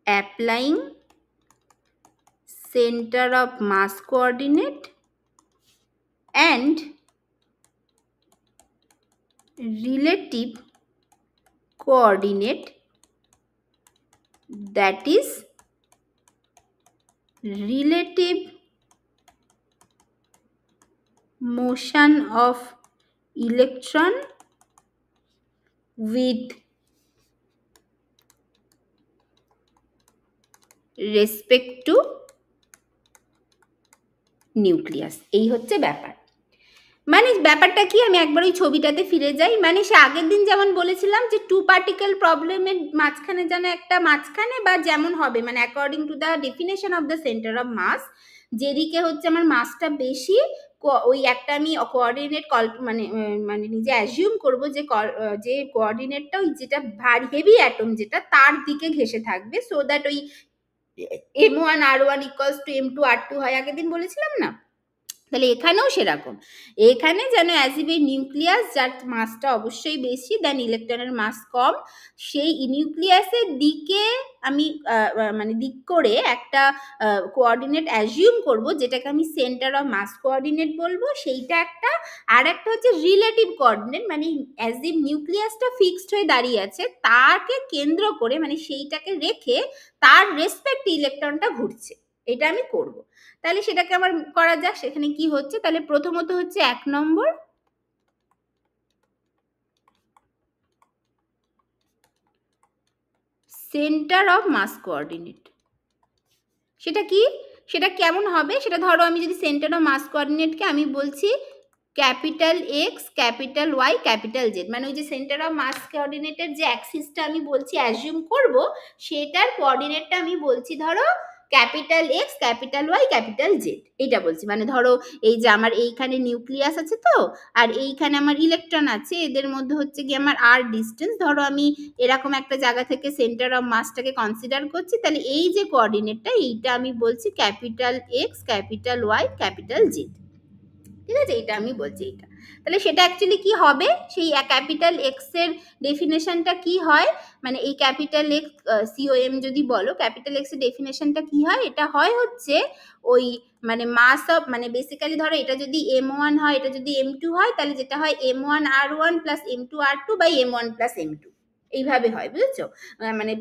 applying center of mass coordinate and relative coordinate, that is relative motion of electron with respect to nucleus. এই হচ্ছে ব্যাপার। মানে ব্যাপারটা কি, আমি একবার ওই ছবিটাতে ফিরে যাই। মানে সে আগের দিন যেমন বলেছিলাম যে টু পার্টিকেল প্রবলেমের মাঝখানে যেন একটা মাঝখানে বা যেমন হবে মানে according to the definition of the centre of mass, যেদিকে হচ্ছে আমার মাসটা বেশি ওই একটা আমি কোঅর্ডিনেট মানে মানে নিজে অ্যাজিউম করব যে কোঅর্ডিনেটটা ওই যেটা ভারী হেভি অ্যাটম যেটা তার দিকে ঘেসে থাকবে, সো দ্যাট ওই m1r1 ইকুয়ালস টু m2r2 হয়, আগের দিন বলেছিলাম না। তাহলে এখানেও সেরকম, এখানে যেন অ্যাজ ইফ এ নিউক্লিয়াস যার মাসটা অবশ্যই বেশি দেন ইলেকট্রনের মাস কম, সেই নিউক্লিয়াসের দিকে আমি মানে দিক করে একটা কোঅর্ডিনেট অ্যাজিউম করব যেটাকে আমি সেন্টার অফ মাস কোঅর্ডিনেট বলবো, সেইটা একটা। আর একটা হচ্ছে রিলেটিভ কোঅর্ডিনেট, মানে অ্যাজ ইফ নিউক্লিয়াসটা ফিক্সড হয়ে দাঁড়িয়ে আছে তাকে কেন্দ্র করে মানে সেইটাকে রেখে তার রেসপেক্টে ইলেকট্রনটা ঘুরছে, এটা আমি করব। তাহলে সেটাকে আমার করা যাক। সেখানে কি হচ্ছে, তাহলে প্রথমত হচ্ছে 1 নম্বর সেন্টার অফ মাস কোঅর্ডিনেট। সেটা কি, সেটা কেমন হবে, সেটা ধরো আমি যদি সেন্টার অফ মাস কোঅর্ডিনেটকে আমি বলছি capital X, capital Y, capital Z, মানে ওই যে সেন্টার অফ মাস কোঅর্ডিনেটের যে অ্যাক্সিসটা আমি বলছি অ্যাজিউম করব, সেটার কোঅর্ডিনেটটা আমি বলছি ধরো capital X, capital Y, capital Z, এইটা বলছি। মানে ধরো এই যে আমার এইখানে নিউক্লিয়াস আছে তো, আর এইখানে আমার ইলেকট্রন আছে, এদের মধ্যে হচ্ছে কি আমার আর ডিস্টেন্স, ধরো আমি এরকম একটা জায়গা থেকে সেন্টার অফ মাসটাকে কনসিডার করছি, তাহলে এই যে কোঅর্ডিনেটটা এইটা আমি বলছি capital X, capital Y, capital Z, ঠিক আছে, এটা আমি বলছি এইটা। তাহলে সেটা অ্যাকচুয়ালি কি হবে, সেই ক্যাপিটাল এক্স এর ডেফিনেশনটা কি হয়, মানে এই ক্যাপিটাল এক্স সিওএম যদি বলো, ক্যাপিটাল এক্স এর ডেফিনেশনটা কি হয়, এটা হয় হচ্ছে ওই মানে মাস অফ, মানে বেসিক্যালি ধরো এটা যদি m1 হয়, এটা যদি m2 হয়, তাহলে যেটা হয় m1r1 plus m2r2 by m1 plus m2, এইভাবে হয়, বুঝেছো? মানে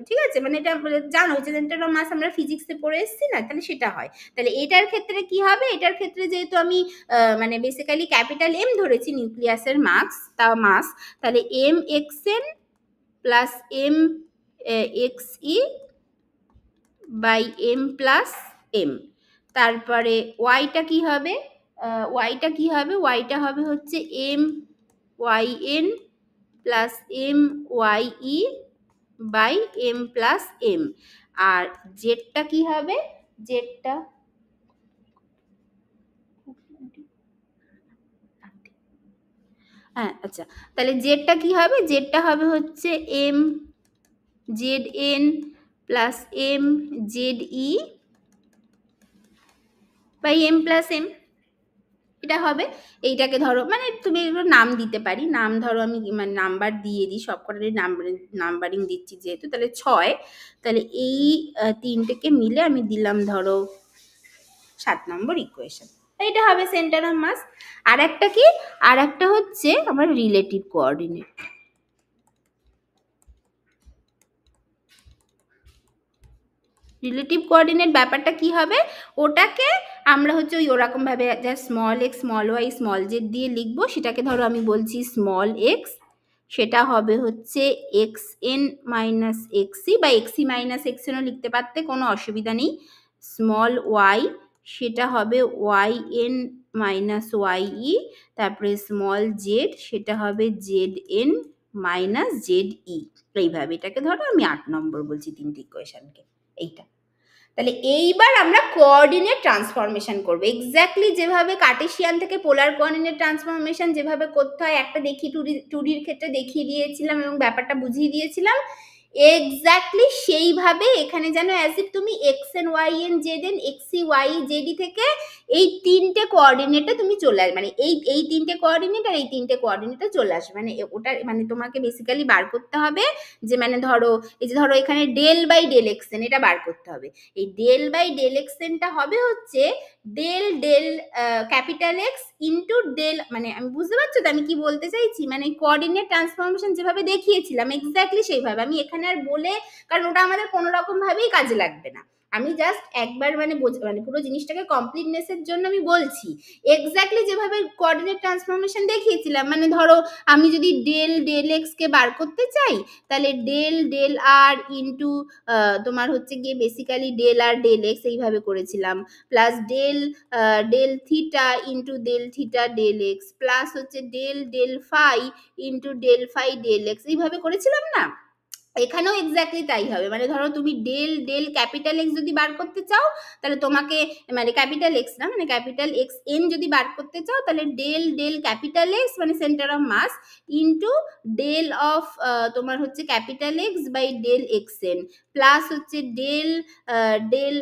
ঠিক আছে, মানে এটা জানো যে সেন্টার অফ মাস আমরা ফিজিক্সে পড়ে এসেছি না, তাহলে সেটা হয়। তাহলে এটার ক্ষেত্রে কি হবে, এটার ক্ষেত্রে যেহেতু আমি মানে বেসিক্যালি ক্যাপিটাল এম ধরেছি নিউক্লিয়াসের মাস, তাহলে M X N plus M X E by M plus M. তারপরে ওয়াইটা কি হবে, ওয়াইটা হবে হচ্ছে M Y N plus M Y E by M plus M. আর জেডটা কি হবে, জেডটা হ্যাঁ আচ্ছা, তাহলে জেডটা কি হবে, জেডটা হবে হচ্ছে M Z N plus M Z E by M plus M, এটা হবে। এইটাকে ধরো মানে তুমি এগুলো নাম দিতে পারি, নাম ধরো আমি মানে নাম্বার দিয়ে দিই, সব কটারই নাম্বারিং দিচ্ছি যেহেতু, তাহলে 6, তাহলে এই তিনটেকে মিলে আমি দিলাম ধরো 7 নম্বর ইকুয়েশন, এটা হবে সেন্টার অফ মাস। আর একটা কি, আর একটা হচ্ছে আমার রিলেটিভ কোঅর্ডিনেট। রিলেটিভ কোঅর্ডিনেট ব্যাপারটা কি হবে, ওটাকে আমরা হচ্ছে ওই ওরকমভাবে যা small X small Y small Z দিয়ে লিখবো, সেটাকে ধরো আমি বলছি স্মল এক্স, সেটা হবে হচ্ছে এক্স এন মাইনাস এক্সি বা এক্সি মাইনাস এক্সএনও লিখতে পারতে, কোনো অসুবিধা নেই। স্মল ওয়াই সেটা হবে Y N minus Y E, তারপরে স্মল জেড সেটা হবে Z N minus Z E, এইভাবে এটাকে ধরো আমি 8 নম্বর বলছি তিনটি ইকুয়েশনকে, এইটা। তাহলে এইবার আমরা কোঅর্ডিনেট ট্রান্সফরমেশন করব, এক্স্যাক্টলি যেভাবে কার্টেসিয়ান থেকে পোলার কোঅর্ডিনেট ট্রান্সফরমেশন যেভাবে করতে হয়, একটা দেখি টুডির ক্ষেত্রে দেখিয়ে দিয়েছিলাম এবং ব্যাপারটা বুঝিয়ে দিয়েছিলাম, এক্স্যাক্টলি সেইভাবে এখানে যেন অ্যাজ ইফ তুমি X N Y N Z N X C Y Z D থেকে এই তিনটে কোঅর্ডিনেটে তুমি চলে আসবে, মানে এই তিনটে কোঅর্ডিনেট আর এই তিনটে কোঅর্ডিনেটে চলে আসবে, মানে ওটা মানে তোমাকে বেসিক্যালি বার করতে হবে যে মানে ধরো এই যে ধরো এখানে del by del X N এটা বার করতে হবে। এই ডেল বাই ডেল এক্স এনটা হবে হচ্ছে del del capital X into del, মানে আমি বুঝতে পারছো তো আমি কি বলতে চাইছি, মানে কোঅর্ডিনেট ট্রান্সফরমেশন যেভাবে দেখিয়েছিলাম এক্স্যাক্টলি সেইভাবে, আমি এখানে আর বলে, কারণ ওটা আমাদের কোনো রকম ভাবেই কাজে লাগবে না, আমি জাস্ট একবার মানে মানে পুরো জিনিসটাকে কমপ্লিটনেসের জন্য আমি বলছি এক্স্যাক্টলি যেভাবে কোঅর্ডিনেট ট্রান্সফরমেশন দেখিয়েছিলাম, মানে ধরো আমি যদি ডেল ডেল এক্স কে বার করতে চাই তাহলে ডেল ডেল আর ইন্টু তোমার হচ্ছে গিয়ে basically del R del X এইভাবে করেছিলাম, plus del del theta into del theta del X, plus হচ্ছে del del phi into del phi del X, এইভাবে করেছিলাম না, এখানেও এক্স্যাক্টলি তাই হবে, মানে ধরো তুমি ডেল ডেল ক্যাপিটাল এক্স যদি বার করতে চাও তাহলে তোমাকে, মানে ক্যাপিটাল এক্স না মানে ক্যাপিটাল এক্স এন যদি বার করতে চাও তাহলে ডেল ডেল ক্যাপিটাল এক্স মানে centre of mass into del of তোমার হচ্ছে capital X by del X N, plus হচ্ছে ডেল ডেল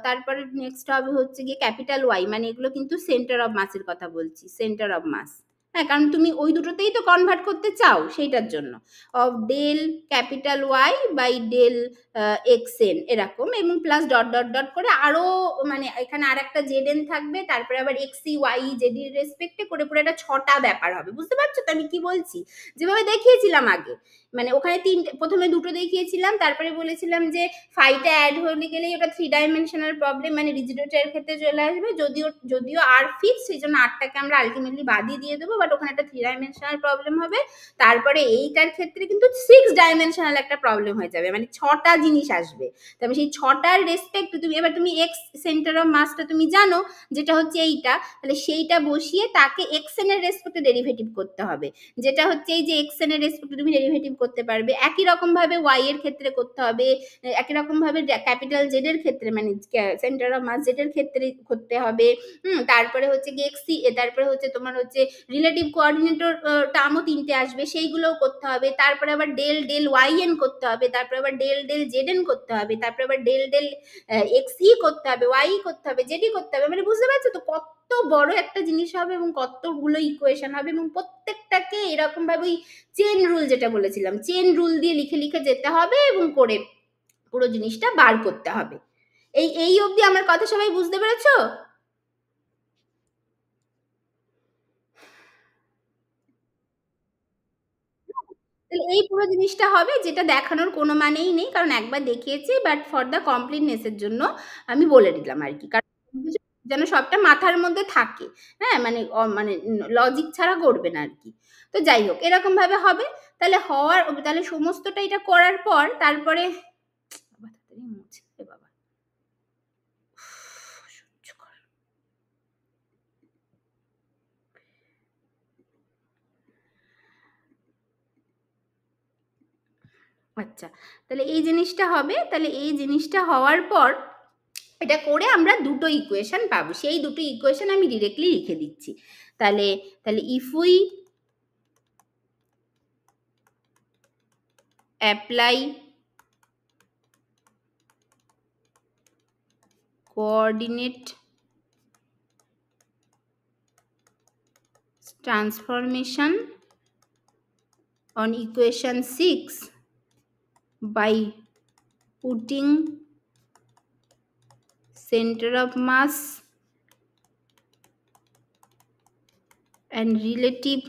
তারপরে নেক্সট হবে হচ্ছে গিয়ে ক্যাপিটাল ওয়াই, মানে এগুলো কিন্তু সেন্টার অফ মাসের কথা বলছি, সেন্টার অফ মাস, হ্যাঁ কারণ তুমি ওই দুটোতেই তো কনভার্ট করতে চাও সেইটার জন্য, of del capital Y by del X N এরকম, এবং প্লাস ডট ডট ডট করে আরো মানে এখানে আর একটা জেড এন থাকবে, তারপরে আবার এক্স সি ওয়াই জেডি রেসপেক্টে করে পুরো একটা ছটা ব্যাপার হবে, বুঝতে পারছো তো আমি কি বলছি, যেভাবে দেখিয়েছিলাম আগে, মানে ওখানে তিনটে, প্রথমে দুটো দেখিয়েছিলাম তারপরে বলেছিলাম যে ফাইটা অ্যাড হয়ে গেলেই ওটা 3 ডাইমেনশনাল প্রবলেম মানে রিজিডেটের ক্ষেত্রে চলে আসবে, যদিও যদিও আর ফিক্স সেই জন্য আরটাকে আমরা আলটিমেটলি বাদিয়ে দিয়ে দেবো, বাট ওখানে একটা 3 ডাইমেনশনাল প্রবলেম হবে, তারপরে এইটার ক্ষেত্রে কিন্তু 6 ডাইমেনশনাল একটা প্রবলেম হয়ে যাবে, মানে ছটা জিনিস আসবে, তবে সেই ছটার রেসপেক্ট তুমি এবার তুমি এক্স সেন্টার অফ মাসটা তুমি জানো যেটা হচ্ছে এইটা, তাহলে সেইটা বসিয়ে তাকে এক্স এন এর রেসপেক্টে ডেরিভেটিভ করতে হবে, যেটা হচ্ছে এই যে এক্স এন এর রেসপেক্টে তুমি ডেরিভেটিভ করতে পারবে, একই রকম ভাবে ওয়াই এর ক্ষেত্রে করতে হবে, একই রকম ভাবে ক্যাপিটাল জেড এর ক্ষেত্রে মানে সেন্টার অফ মাস জেড এর ক্ষেত্রে করতে হবে, তারপরে হচ্ছে গিয়ে এক্স সি, তারপরে হচ্ছে তোমার হচ্ছে রিলেটিভ কোঅর্ডিনেটর টার্মও তিনটে আসবে সেইগুলোও করতে হবে, তারপরে আবার ডেল ডেল ওয়াই এন করতে হবে, তারপরে আবার ডেল ডেল জেড এন করতে হবে, তারপরে আবার ডেল ডেল এক্স ই করতে হবে, ওয়াই করতে হবে, জেডি করতে হবে, মানে বুঝতে পারছো তো কত বড় একটা জিনিস হবে এবং কতগুলো ইকুয়েশন হবে, এবং প্রত্যেকটাকে এরকম ভাবে ওই চেন রুল যেটা বলেছিলাম চেন রুল দিয়ে লিখে লিখে যেতে হবে এবং করে পুরো জিনিসটা বার করতে হবে। এই অবধি আমার কথা সবাই বুঝতে পেরেছো? এই পুরো জিনিসটা হবে, যেটা দেখানোর কোনো মানেই নেই কারণ একবার দেখিয়েছি, বাট ফর দ্য কমপ্লিটনেসের জন্য আমি বলে দিলাম আর কি, কারণ যেন সবটা মাথার মধ্যে থাকে, হ্যাঁ মানে মানে লজিক ছাড়া করবে না আর কি, তো যাই হোক এরকম ভাবে হবে, তাহলে হওয়ার তাহলে সমস্তটা এটা করার পর তারপরে বাবা আচ্ছা, তাহলে এই জিনিসটা হবে, তাহলে এই জিনিসটা হওয়ার পর এটা করে আমরা দুটো ইকুয়েশন পাবো, সেই দুটো ইকুয়েশন আমি ডিরেক্টলি লিখে দিচ্ছি, তাহলে তাহলে if we apply coordinate transformation on equation 6 by putting center of mass and relative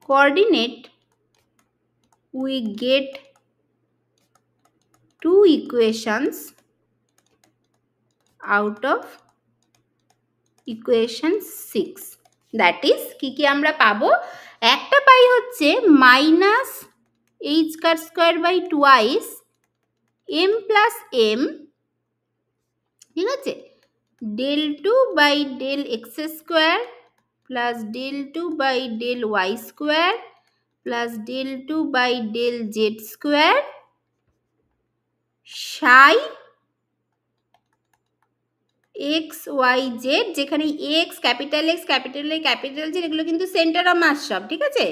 coordinate, we get two equations out of equation 6, that is কি কি আমরা পাবো, একটা পাই হচ্ছে minus H car square by twice M plus M, ঠিক আছে, del 2 by del x square plus del 2 by del y square plus del 2 by del z square Sai x Y Z, যেখানে x capital X capital A capital Z এগুলো কিন্তু centre of মাস সব, ঠিক আছে?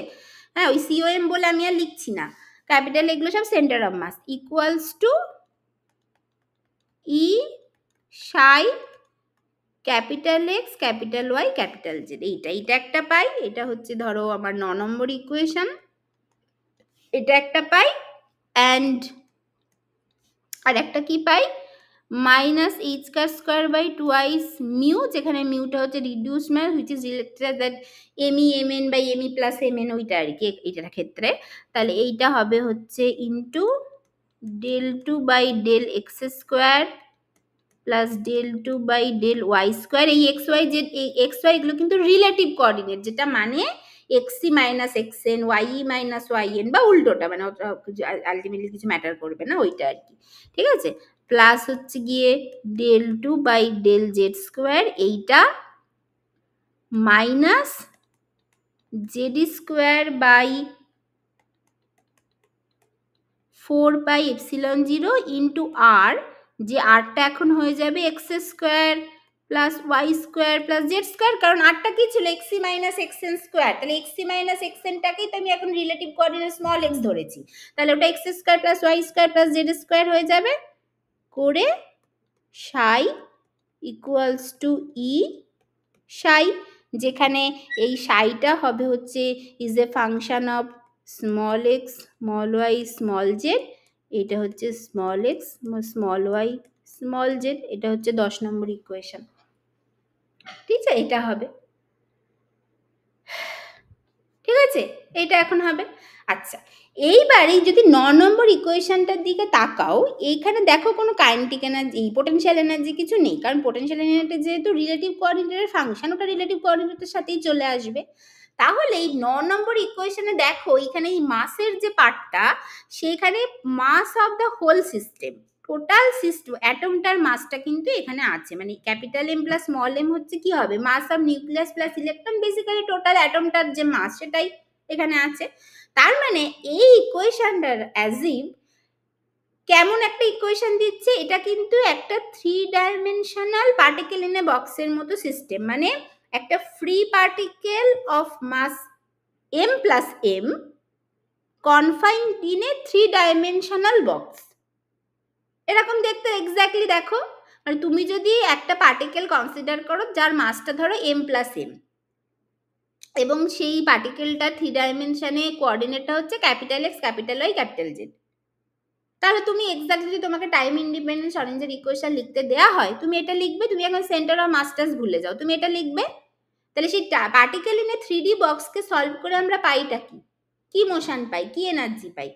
হ্যাঁ, ওই সিওএম বলে আমি আর লিখছি না, ক্যাপিটাল এগুলো সব centre of mass, equals to E psi capital X capital Y capital Z. এইটা একটা পাই, এটা হচ্ছে ধরো আমার 9 নম্বর ইকুয়েশন, এটা একটা পাই। অ্যান্ড আর একটা কি পাই, minus H car square by twice mu, যেখানে মিউটা হচ্ছে reduce mass which is related that M E M N by M E plus M N, ওইটা আর কি এইটার ক্ষেত্রে। তাহলে এইটা হবে হচ্ছে into del two by del X square plus del two by del Y square. এই এক্স ওয়াই জেড, এই এক্স ওয়াই এগুলো কিন্তু রিলেটিভ কোঅর্ডিনেট, যেটা মানে X E minus X N, Y minus Y N, বা উল্টোটা, মানে ওটা আলটিমেটলি কিছু ম্যাটার করবে না, ওইটা আর কি, ঠিক আছে? প্লাস হচ্ছে গিয়ে del two by del Z square, এইটা minus Z square by 4 pi epsilon 0 into R, যে আরটা এখন হয়ে যাবে X square plus Y square plus Z square, কারণ আরটা কি ছিল, X E minus X N square, তাহলে এক্সি মাইনাস এক্স এনটাকেই তো আমি এখন রিলেটিভ কোঅর্ডিনেট স্মল এক্স ধরেছি, তাহলে ওটা X square plus Y square plus Z square হয়ে যাবে, করে সাই ইকুয়ালস টু ই সাই, যেখানে এই সাইটা হবে হচ্ছে is a function of small X small Y small Z, এটা হচ্ছে small X small Y small Z, এটা হচ্ছে 10 নম্বর ইকুয়েশন, ঠিক আছে? এটা হবে, ঠিক আছে? এটা এখন হবে। আচ্ছা, এইবারে যদি 9 নম্বর ইকুয়েশনটার দিকে তাকাও, এইখানে দেখো কোনো কাইনেটিক এনার্জি, পোটেনশিয়াল এনার্জি কিছু নেই, কারণ পোটেনশিয়াল এনার্জি যেহেতু রিলেটিভ কোঅর্ডিনেটের ফাংশন, ওটা রিলেটিভ কোঅর্ডিনেটের সাথেই চলে আসবে। তাহলে এই 9 নম্বর ইকুয়েশনে দেখো, এখানে এই মাসের যে পার্টটা, সেখানে mass of the whole system, total system অ্যাটমটার মাসটা কিন্তু এখানে আছে, মানে capital M plus small M হচ্ছে কি হবে, mass of nucleus plus electron, basically total অ্যাটমটার যে মাস সেটাই এখানে আছে। তার মানে এই ইকুয়েশনটার অ্যাজিভ কেমন একটা ইকুয়েশন দিচ্ছে, এটা কিন্তু একটা 3 ডাইমেনশনাল পার্টিকেল ইন এ বক্সের মতো সিস্টেম, মানে একটা free particle of mass m plus m confined in a 3 dimensional box, এরকম দেখতে এক্স্যাক্টলি দেখো, মানে তুমি যদি একটা পার্টিকেল কনসিডার করো যার মাসটা ধরো m প্লাস m, এবং সেই পার্টিকেলটা 3 ডাইমেনশনে কোঅর্ডিনেটটা হচ্ছে capital X capital Y capital Z, তাহলে তুমি এক্স্যাক্টলি যদি তোমাকে টাইম ইন্ডিপেন্ডেন্ট শর্ডিঞ্জার ইকুয়েশন লিখতে দেওয়া হয়, তুমি এটা লিখবে, তুমি এখন সেন্টার অফ মাসটাস ভুলে যাও, তুমি এটা লিখবে, তাহলে সেই পার্টিকেল ইন এ 3D বক্সকে সলভ করে আমরা পাইটা কি, কি মোশন পাই, কি এনার্জি পাই,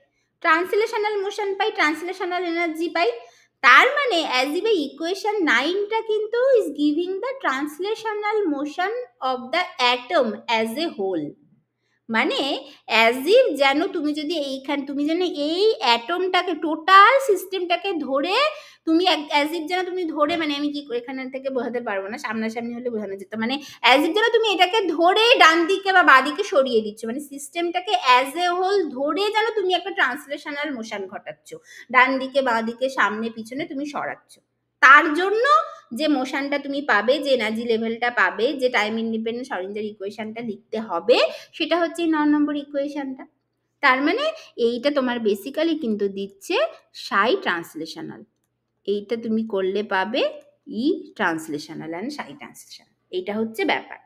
ট্রান্সলেশনাল মোশন পাই, ট্রান্সলেশনাল এনার্জি পাই। তার মানে অ্যাজ ইভ ইকুয়েশন 9টা কিন্তু is giving the translational motion of the atom as a whole, মানে অ্যাজ ইফ যেন তুমি যদি এইখানে, তুমি যেন এই অ্যাটমটাকে টোটাল সিস্টেমটাকে ধরে, তুমি অ্যাজ ইফ যেন তুমি ধরে, মানে আমি কি এখানে থেকে বোঝাতে পারবো না, সামনাসামনি হলে বোঝানো যেত, মানে অ্যাজ ইফ যেন তুমি এটাকে ধরে ডান দিকে বা বাঁ দিকে সরিয়ে দিচ্ছ, মানে সিস্টেমটাকে অ্যাজ এ হোল ধরে যেন তুমি একটা ট্রান্সলেশনাল মোশন ঘটাচ্ছ, ডান দিকে বাঁ দিকে সামনে পিছনে তুমি সরাচ্ছ, তার জন্য যে মোশনটা তুমি পাবে, যে এনার্জি লেভেলটা পাবে, যে টাইম ইন্ডিপেন্ডেন্ট শর্ডিঞ্জার ইকুয়েশনটা লিখতে হবে, সেটা হচ্ছে 9 নম্বর ইকুয়েশনটা। তার মানে এইটা তোমার বেসিক্যালি কিন্তু দিচ্ছে সাই ট্রান্সলেশনাল, এইটা তুমি করলে পাবে ই ট্রান্সলেশনাল অ্যান্ড সাই ট্রান্সলেশনাল, এইটা হচ্ছে ব্যাপার,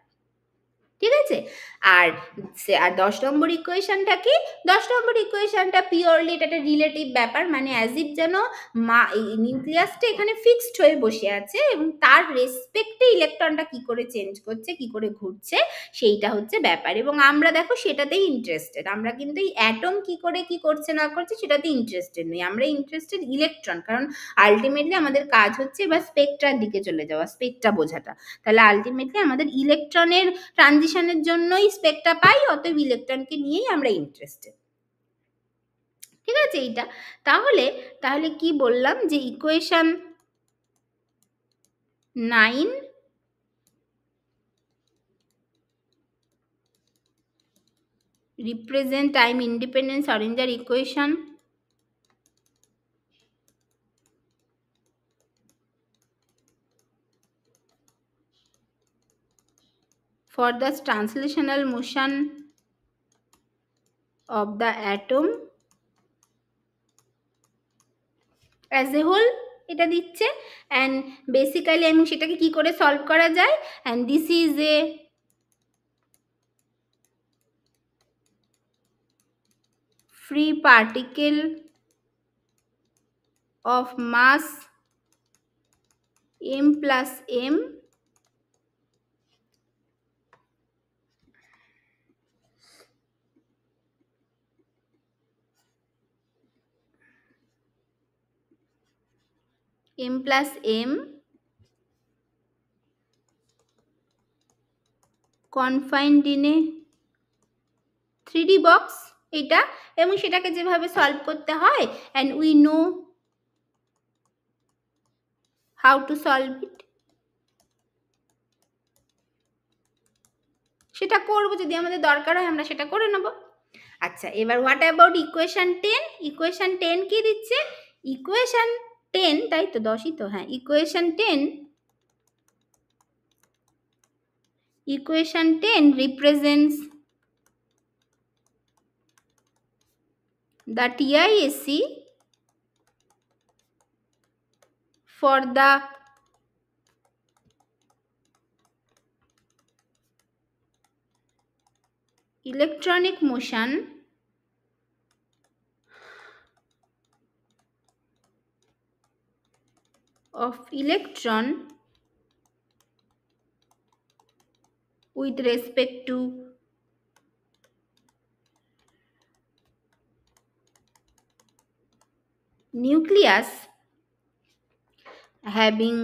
ঠিক আছে? আর 10 নম্বর ইকুয়েশনটা কি, 10 নম্বর ইকুয়েশনটা পিওরলি এটা একটা রিলেটিভ ব্যাপার, মানে অ্যাজ ইফ যেন নিউক্লিয়াসটা এখানে ফিক্সড হয়ে বসে আছে এবং তার রেসপেক্টে ইলেকট্রনটা কি করে চেঞ্জ করছে, কি করে ঘুরছে, সেইটা হচ্ছে ব্যাপার, এবং আমরা দেখো সেটাতেই ইন্টারেস্টেড, আমরা কিন্তু এই অ্যাটম কি করে কি করছে না করছে সেটাতে ইন্টারেস্টেড নই, আমরা ইন্টারেস্টেড ইলেকট্রন, কারণ আলটিমেটলি আমাদের কাজ হচ্ছে এবার স্পেকট্রার দিকে চলে যাওয়া, স্পেকট্রা বোঝাটা, তাহলে আলটিমেটলি আমাদের ইলেকট্রনের ট্রানজিশনের জন্যই স্পেকটা পাই, অতএব ইলেকট্রনকে নিয়েই আমরা ইন্টারেস্টেড, ঠিক আছে? এইটা তাহলে তাহলে কি বললাম, যে equation 9 represent time independent Schrodinger equation for the translational motion of the atom as a whole এটা দিচ্ছে and basically আমি সেটাকে কি করে সলভ করা যায় and this is a free particle of mass m plus m plus m confined in a 3D box এটা এবং সেটাকে যেভাবে সলভ করতে হয় and we know how to solve it সেটা করব যদি আমাদের দরকার হয় আমরা সেটা করে নেব আচ্ছা এবার হোয়াট অ্যাবাউট ইকুয়েশন 10 ইকুয়েশন 10 কি দিচ্ছে ইকুয়েশন 10 তাই তো 10ই তো হ্যাঁ equation 10 represents the TISC for the electronic motion of electron with respect to nucleus having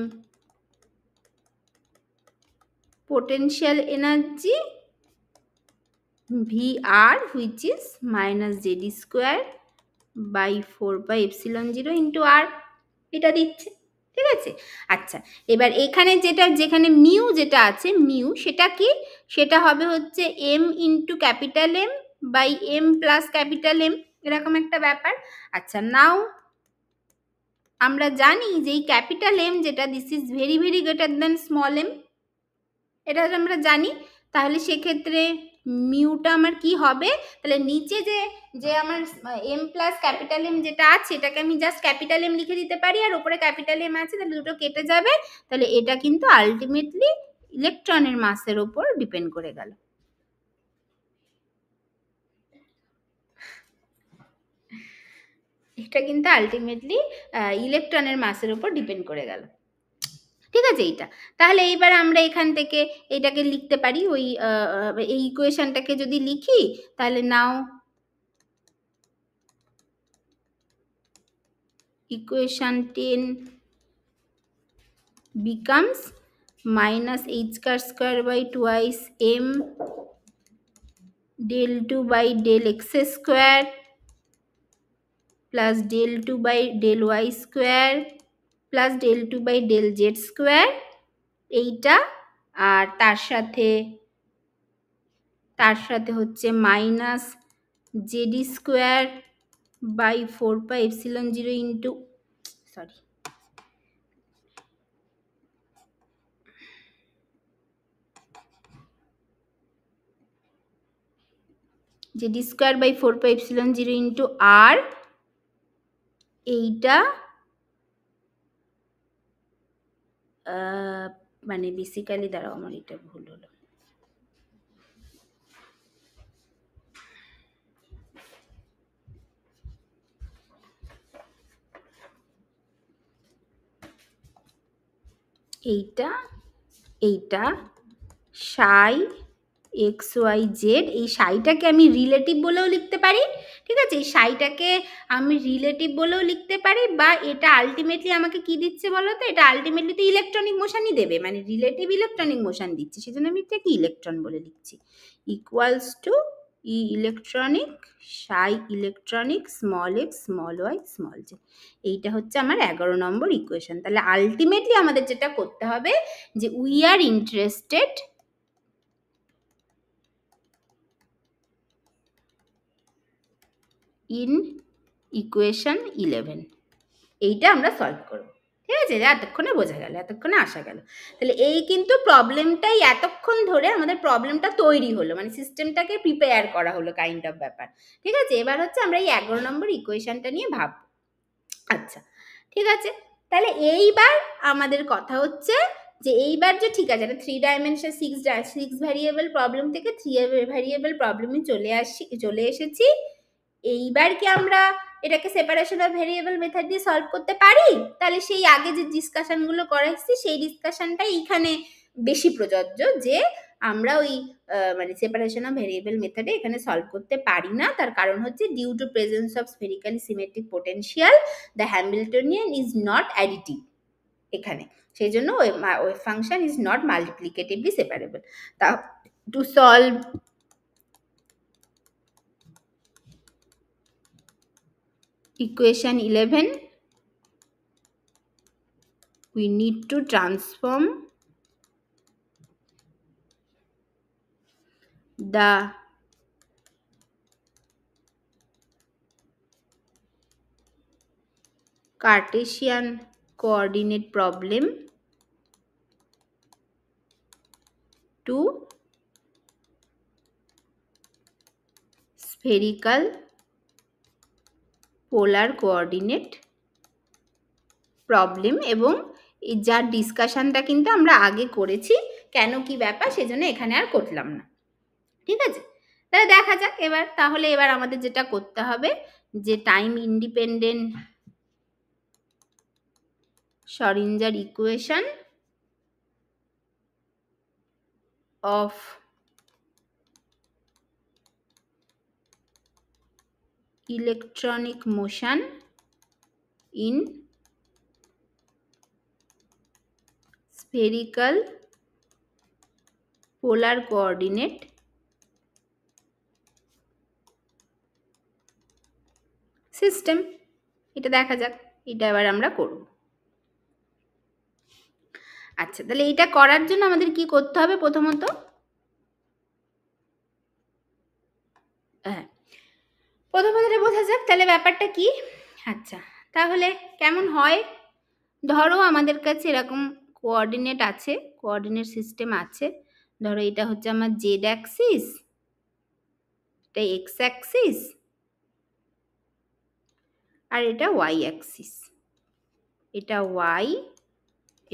potential energy VR which is minus ZD square by 4 pi epsilon 0 into R এটা দিচ্ছে ঠিক আছে আচ্ছা এবার এখানে যেখানে মিউ যেটা আছে মিউ সেটা কি সেটা হবে হচ্ছে m into capital M by m plus capital M এরকম একটা ব্যাপার আচ্ছা নাও আমরা জানি যে এই ক্যাপিটাল M যেটা this is very very greater than small m এটা আমরা জানি তাহলে সেক্ষেত্রে মিউটা আমার কি হবে তাহলে নিচে যে আমার m প্লাস ক্যাপিটাল M যেটা আছে এটাকে আমি জাস্ট ক্যাপিটাল M লিখে দিতে পারি আর উপরে ক্যাপিটাল M আছে তাহলে দুটো কেটে যাবে তাহলে এটা কিন্তু আলটিমেটলি ইলেকট্রনের মাসের উপর ডিপেন্ড করে গেল এটা কিন্তু আলটিমেটলি ইলেকট্রনের মাসের উপর ডিপেন্ড করে গেল ঠিক আছে এইটা তাহলে এইবার আমরা এখান থেকে এটাকে লিখতে পারি ওই এই ইকুয়েশনটাকে যদি লিখি তাহলে নাও equation 10 becomes minus h square by twice m del 2 by del x square plus del 2 by del y square plus del 2 by del z square এইটা আর তার সাথে হচ্ছে minus Z square by 4 pi epsilon 0 into sorry Z square by 4 pi epsilon 0 into আর এইটা মানে basically দাঁড়াও আমার এটা ভুল হলো এইটা সাই এক্স ওয়াই জেড এই সাইটাকে আমি রিলেটিভ বলেও লিখতে পারি ঠিক আছে এই সাইটাকে আমি রিলেটিভ বলেও লিখতে পারি বা এটা আলটিমেটলি আমাকে কি দিচ্ছে বলো তো এটা আলটিমেটলি তো ইলেকট্রনিক মোশনই দেবে মানে রিলেটিভ ইলেকট্রনিক মোশন দিচ্ছে সেজন্য আমি এটাকে ইলেকট্রন বলে লিখছি equals to E electronic psi electronic small X small Y small Z এইটা হচ্ছে আমার 11 নম্বর ইকুয়েশন তাহলে আলটিমেটলি আমাদের যেটা করতে হবে যে we are interested in equation 11 এইটা আমরা সলভ করব ঠিক আছে, এতক্ষণে বোঝা গেল, এতক্ষণে আসা গেল। তাহলে এই কিন্তু প্রবলেমটাই এতক্ষণ ধরে আমাদের প্রবলেমটা তৈরি হলো, মানে সিস্টেমটাকে প্রিপেয়ার করা হলো কাইন্ড অফ ব্যাপার। ঠিক আছে, এবার হচ্ছে আমরা এই 11 নম্বর ইকুয়েশনটা নিয়ে ভাববো। আচ্ছা, ঠিক আছে, তাহলে এইবার আমাদের কথা হচ্ছে যে এইবার যে ঠিক আছে, এটা 3 ডাইমেনশন 6 ভ্যারিয়েবল প্রবলেম থেকে 3 ভ্যারিয়েবল প্রবলেমে চলে এসেছি। এইবার কি আমরা এটাকে সেপারেশন অফ ভেরিয়েবল মেথড দিয়ে সলভ করতে পারি? তাহলে সেই আগে যে ডিসকাশনগুলো করা এসেছি সেই ডিসকাশনটাই এইখানে বেশি প্রযোজ্য, যে আমরা ওই মানে সেপারেশন অফ ভেরিয়েবল মেথডে এখানে সলভ করতে পারি না। তার কারণ হচ্ছে due to presence of spherically symmetric potential the Hamiltonian is not additive এখানে, সেই জন্য ওই function is not multiplicatively separable. তা to solve equation 11, we need to transform the Cartesian coordinate problem to spherical polar coordinate problem. এবং যার ডিসকাশনটা কিন্তু আমরা আগে করেছি, কেন কি ব্যাপার সেজন্য এখানে আর করলাম না। ঠিক আছে, তাহলে দেখা যাক এবার, তাহলে এবার আমাদের যেটা করতে হবে যে time independent Schrödinger equation of electronic motion in spherical polar coordinate system, এটা দেখা যাক, এটা এবার আমরা করব। আচ্ছা, তাহলে এটা করার জন্য আমাদের কি করতে হবে? প্রথমত এটা বোঝা যাক তাহলে ব্যাপারটা কি। আচ্ছা, তাহলে কেমন হয়, ধরো আমাদের কাছে এরকম কোঅর্ডিনেট আছে, কোঅর্ডিনেট সিস্টেম আছে। ধরো এটা হচ্ছে আমার জেড অ্যাক্সিস, এটা এক্স অ্যাক্সিস, আর এটা ওয়াই অ্যাক্সিস। এটা ওয়াই,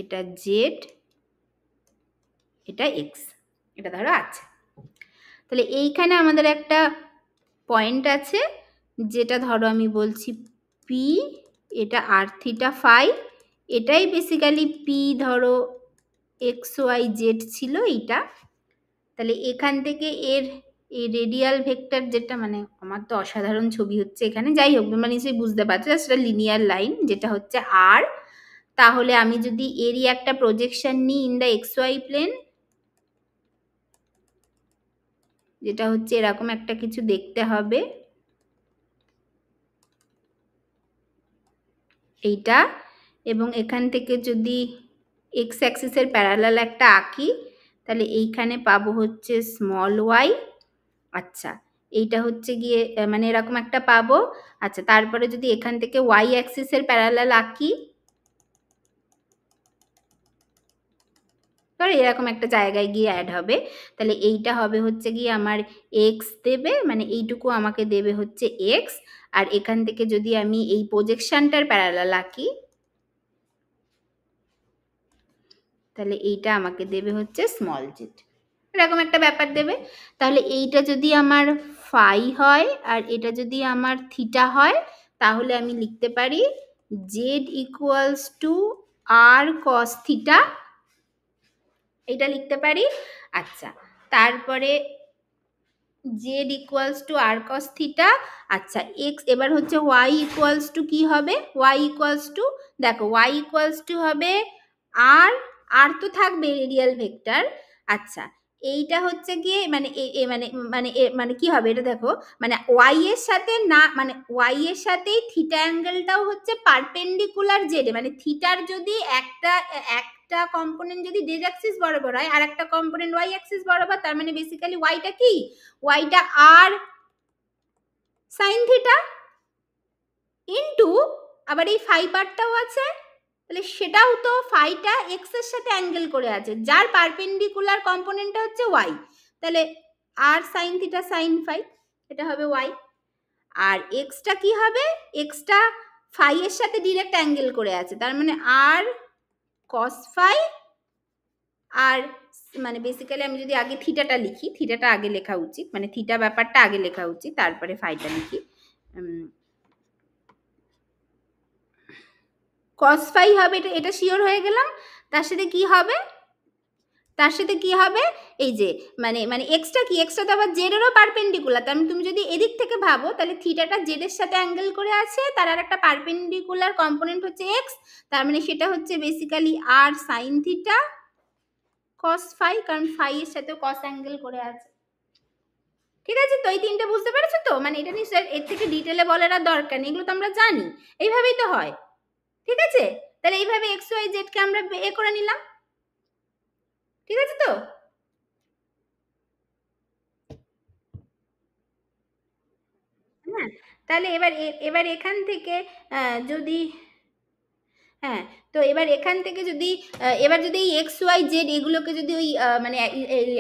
এটা জেড, এটা এক্স, এটা ধরো আছে। তাহলে এইখানে আমাদের একটা পয়েন্ট আছে, যেটা ধরো আমি বলছি পি, এটা আর থিটা ফাই, এটাই বেসিক্যালি পি, ধরো এক্স ওয়াই জেড ছিল এইটা। তাহলে এখান থেকে এর এই রেডিয়াল ভেক্টর যেটা, মানে আমার তো অসাধারণ ছবি হচ্ছে এখানে, যাই হোক মানে নিশ্চয়ই বুঝতে পারছো, সেটা লিনিয়ার লাইন যেটা হচ্ছে আর। তাহলে আমি যদি এরই একটা প্রজেকশন নিই in the X Y plane, যেটা হচ্ছে এরকম একটা কিছু দেখতে হবে, এইটা। এবং এখান থেকে যদি এক্স অ্যাক্সিসের প্যারালাল একটা আঁকি, তাহলে এইখানে পাবো হচ্ছে স্মল ওয়াই। আচ্ছা, এইটা হচ্ছে গিয়ে মানে এরকম একটা পাবো। আচ্ছা, তারপরে যদি এখান থেকে ওয়াই অ্যাক্সিসের প্যারালাল আঁকি, ধরো এরকম একটা জায়গায় গিয়ে অ্যাড হবে, তাহলে এইটা হবে হচ্ছে গিয়ে আমার এক্স দেবে, মানে এইটুকু আমাকে দেবে হচ্ছে এক্স। আর এখান থেকে যদি আমি এই প্রজেকশনটার প্যারালাল আঁকি, তাহলে এইটা আমাকে দেবে হচ্ছে স্মল জেড, এরকম একটা ব্যাপার দেবে। তাহলে এইটা যদি আমার ফাই হয় আর এটা যদি আমার থিটা হয়, তাহলে আমি লিখতে পারি Z equals to R cos theta, এটা লিখতে পারি। আচ্ছা, তারপরে Z equals to R cos theta. আচ্ছা, এক্স, এবার হচ্ছে ওয়াই ইকুয়ালস টু কি হবে? ওয়াই ইকুয়ালস টু, দেখো ওয়াই ইকুয়ালস টু হবে আর, আর তো থাকবে রেডিয়াল ভেক্টর। আচ্ছা, এইটা হচ্ছে গিয়ে মানে মানে মানে মানে কি হবে এটা দেখো, মানে ওয়াই এর সাথে না, মানে ওয়াই এর সাথেই থিটা অ্যাঙ্গেলটাও হচ্ছে পারপেন্ডিকুলার জেডে, মানে থিটার যদি একটা কম্পোনেন্ট যদি জেড অ্যাক্সিস বরাবর হয় আর একটা কম্পোনেন্ট ওয়াই অ্যাক্সিস বরাবর, তার মানে বেসিক্যালি ওয়াইটা কি, ওয়াইটা আর সাইন থিটা ইনটু আবার এই ফাই পার্টটাও আছে, তাহলে সেটাও তো ফাইটা এক্স এর সাথে অ্যাঙ্গেল করে আছে, যার পারপেন্ডিকুলার কম্পোনেন্টটা হচ্ছে ওয়াই। তাহলে আর সাইন থিটা সাইন ফাই, এটা হবে ওয়াই। আর এক্সটা কি হবে, এক্সটা ফাই এর সাথে ডিরেক্ট অ্যাঙ্গেল করে আছে, তার মানে আর কস ফাই। আর মানে বেসিক্যালি আমি যদি আগে থিটাটা লিখি, থিটাটা আগে লেখা উচিত, মানে থিটা ব্যাপারটা আগে লেখা উচিত, তারপরে ফাইটা লিখি। কস ফাই হবে, এটা শিওর হয়ে গেলাম। তার সাথে কি হবে, তার সাথে কি হবে, এই যে মানে মানে এক্সটা কি, এক্সটা তো আবার জেড এরও পারপেন্ডিকুলার, তার মানে তুমি যদি এদিক থেকে ভাবো তাহলে থিটাটা জেড এর সাথে অ্যাঙ্গেল করে আছে, তার আর একটা পারপেন্ডিকুলার কম্পোনেন্ট হচ্ছে এক্স, তার মানে সেটা হচ্ছে বেসিক্যালি আর সাইন থিটা কস ফাই, কারণ ফাই এর সাথে কস অ্যাঙ্গেল করে আছে। ঠিক আছে, তো এই তিনটে বুঝতে পেরেছো তো, মানে এটা নিশ্চয় এর থেকে ডিটেলে বলার আর দরকার নেই, এগুলো তো আমরা জানি, এইভাবেই তো হয়। ঠিক আছে, তাহলে এইভাবে এক্স ওয়াই জেড কে আমরা এ করে নিলাম। ঠিক আছে তো, হ্যাঁ। তাহলে এবার এখান থেকে যদি, হ্যাঁ, তো এবার এখান থেকে যদি এবার যদি এই এক্স ওয়াই জেড এগুলোকে যদি ওই মানে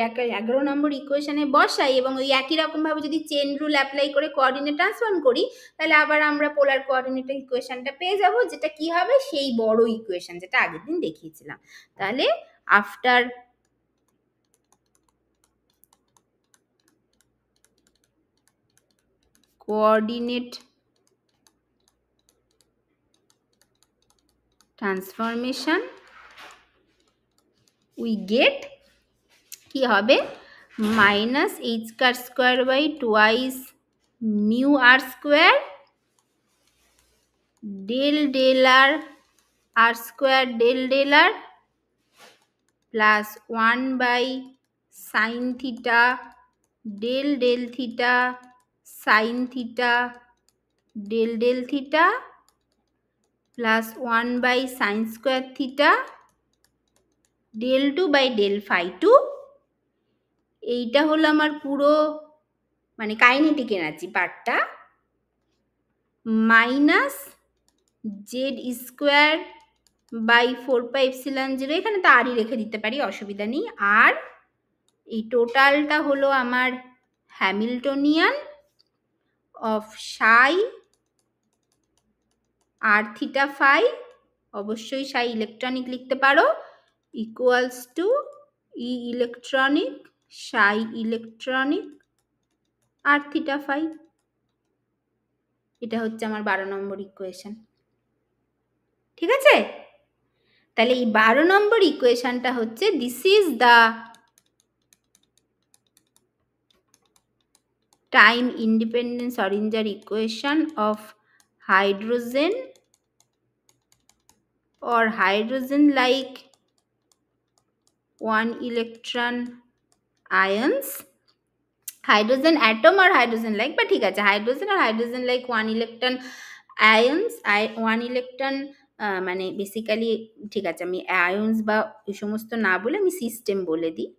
11 নম্বর ইকুয়েশনে বসাই এবং ওই একই রকমভাবে যদি চেন রুল অ্যাপ্লাই করে কোঅর্ডিনেট ট্রান্সফর্ম করি, তাহলে আবার আমরা পোলার কোঅর্ডিনেট ইকুয়েশনটা পেয়ে যাব, যেটা কি হবে সেই বড় ইকুয়েশন যেটা আগের দিন দেখিয়েছিলাম। তাহলে after coordinate transformation we get কি হবে, minus H car square by twice mu r square del del r square del del r plus 1 by sine theta del del theta sine theta del del theta plus 1 by sine square theta del 2 by del phi 2। এইটা হলো আমার পুরো মানে kinetic energy পার্টটা, minus Z square by 4πε0, এখানে তো আরই রেখে দিতে পারি, অসুবিধা নেই। আর এই টোটালটা হলো আমার Hamiltonian of Sai R theta phi, অবশ্যই সাই ইলেকট্রনিক লিখতে পারো, equals to E electronic psi electronic R theta phi. এটা হচ্ছে আমার 12 নম্বর ইকুয়েশন। ঠিক আছে, তাহলে এই 12 নম্বর ইকুয়েশনটা হচ্ছে this is the time independent Schrodinger equation of hydrogen or hydrogen like one electron ions, hydrogen atom or hydrogen like, but ঠিক আছে hydrogen or hydrogen like one electron ions, one electron মানে basically ঠিক আছে আমি আয়ন্স বা এই সমস্ত না বলে আমি সিস্টেম বলে দিই।